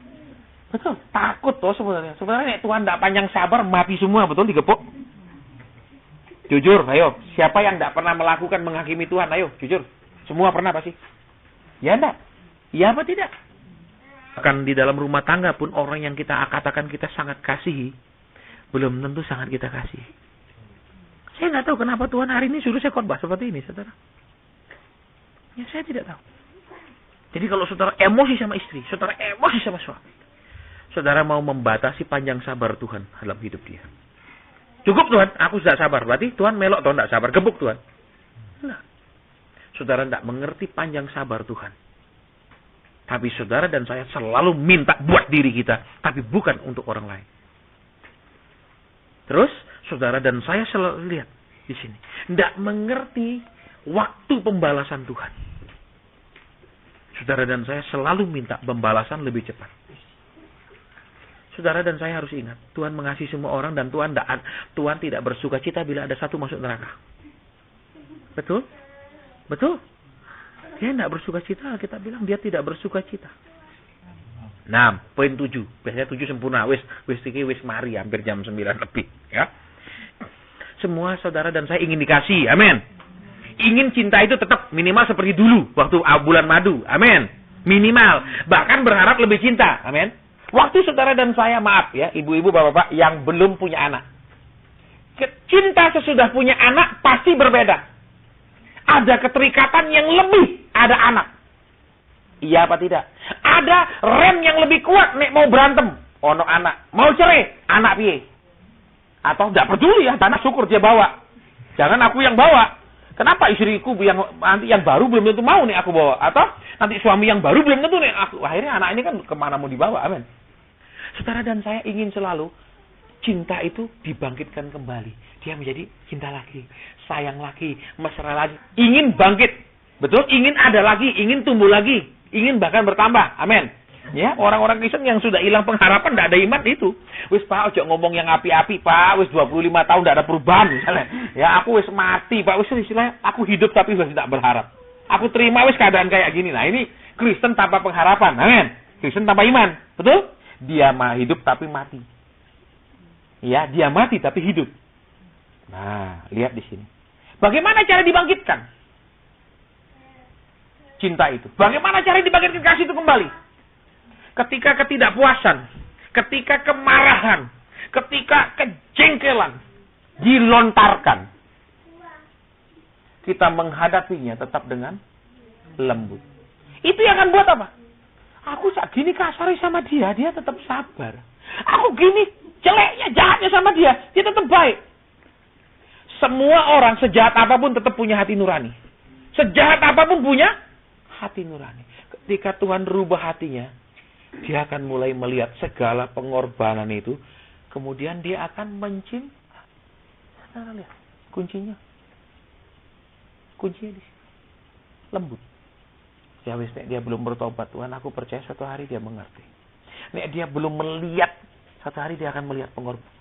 Betul, takut toh sebenarnya. Sebenarnya Tuhan tidak panjang sabar, mati semua, betul, digepuk. Jujur, ayo. Siapa yang tidak pernah melakukan menghakimi Tuhan? Ayo, jujur. Semua pernah pasti. Ya enggak? Iya apa tidak? Bahkan di dalam rumah tangga pun orang yang kita katakan kita sangat kasihi, belum tentu sangat kita kasihi. Saya nggak tahu kenapa Tuhan hari ini suruh saya khotbah seperti ini, saudara. Ya saya tidak tahu. Jadi kalau saudara emosi sama istri, saudara emosi sama suami, saudara mau membatasi panjang sabar Tuhan dalam hidup dia. Cukup Tuhan, aku sudah sabar. Berarti Tuhan melok atau tidak sabar? Gebuk Tuhan. Nah, saudara tidak mengerti panjang sabar Tuhan. Tapi saudara dan saya selalu minta buat diri kita, tapi bukan untuk orang lain. Terus, saudara dan saya selalu lihat di sini, tidak mengerti waktu pembalasan Tuhan. Saudara dan saya selalu minta pembalasan lebih cepat. Saudara dan saya harus ingat, Tuhan mengasihi semua orang dan Tuhan tidak bersuka cita bila ada satu masuk neraka. Betul? Betul? Dia tidak bersuka cita, kita bilang dia tidak bersuka cita. 6, poin 7. Biasanya 7 sempurna. Wis mari, hampir jam 9 lebih. Ya. Semua saudara dan saya ingin dikasih. Amin. Ingin cinta itu tetap minimal seperti dulu. Waktu bulan madu. Amin. Minimal. Bahkan berharap lebih cinta. Amin. Waktu saudara dan saya, maaf ya, ibu-ibu, bapak-bapak yang belum punya anak. Cinta sesudah punya anak pasti berbeda. Ada keterikatan yang lebih, ada anak. Iya apa tidak? Ada rem yang lebih kuat, nek mau berantem, ono anak. Mau cerai, anak piye? Atau tidak peduli ya, anak syukur dia bawa. Jangan aku yang bawa. Kenapa istriku nanti yang baru belum tentu mau nih aku bawa? Atau nanti suami yang baru belum tentu nih aku. Akhirnya anak ini kan kemana mau dibawa, amin. Saudara dan saya ingin selalu cinta itu dibangkitkan kembali. Dia menjadi cinta lagi, sayang lagi, mesra lagi. Ingin bangkit. Betul? Ingin ada lagi, ingin tumbuh lagi. Ingin bahkan bertambah. Amin. Ya, orang-orang Kristen yang sudah hilang pengharapan, tidak ada iman itu. Wis Pak, ojo ngomong yang api-api Pak. Wis 25 tahun tidak ada perubahan misalnya. Ya, aku wis mati Pak. Wis istilahnya aku hidup tapi wis tidak berharap. Aku terima wis keadaan kayak gini. Nah, ini Kristen tanpa pengharapan. Amin. Kristen tanpa iman. Betul? Dia mah hidup tapi mati. Ya, dia mati tapi hidup. Nah, lihat di sini. Bagaimana cara dibangkitkan cinta itu? Bagaimana cara dibangkitkan kasih itu kembali? Ketika ketidakpuasan, ketika kemarahan, ketika kejengkelan dilontarkan, kita menghadapinya tetap dengan lembut. Itu yang akan buat apa? Aku gini kasar sama dia tetap sabar. Aku gini jeleknya, jahatnya sama dia tetap baik. Semua orang sejahat apapun tetap punya hati nurani. Sejahat apapun punya hati nurani. Ketika Tuhan rubah hatinya, dia akan mulai melihat segala pengorbanan itu. Kemudian dia akan mencinta. Saudara lihat, kuncinya. Kuncinya di sini. Lembut. Ya wis, nek dia belum bertobat, Tuhan, aku percaya suatu hari dia mengerti. Nek dia belum melihat, suatu hari dia akan melihat pengorbanan.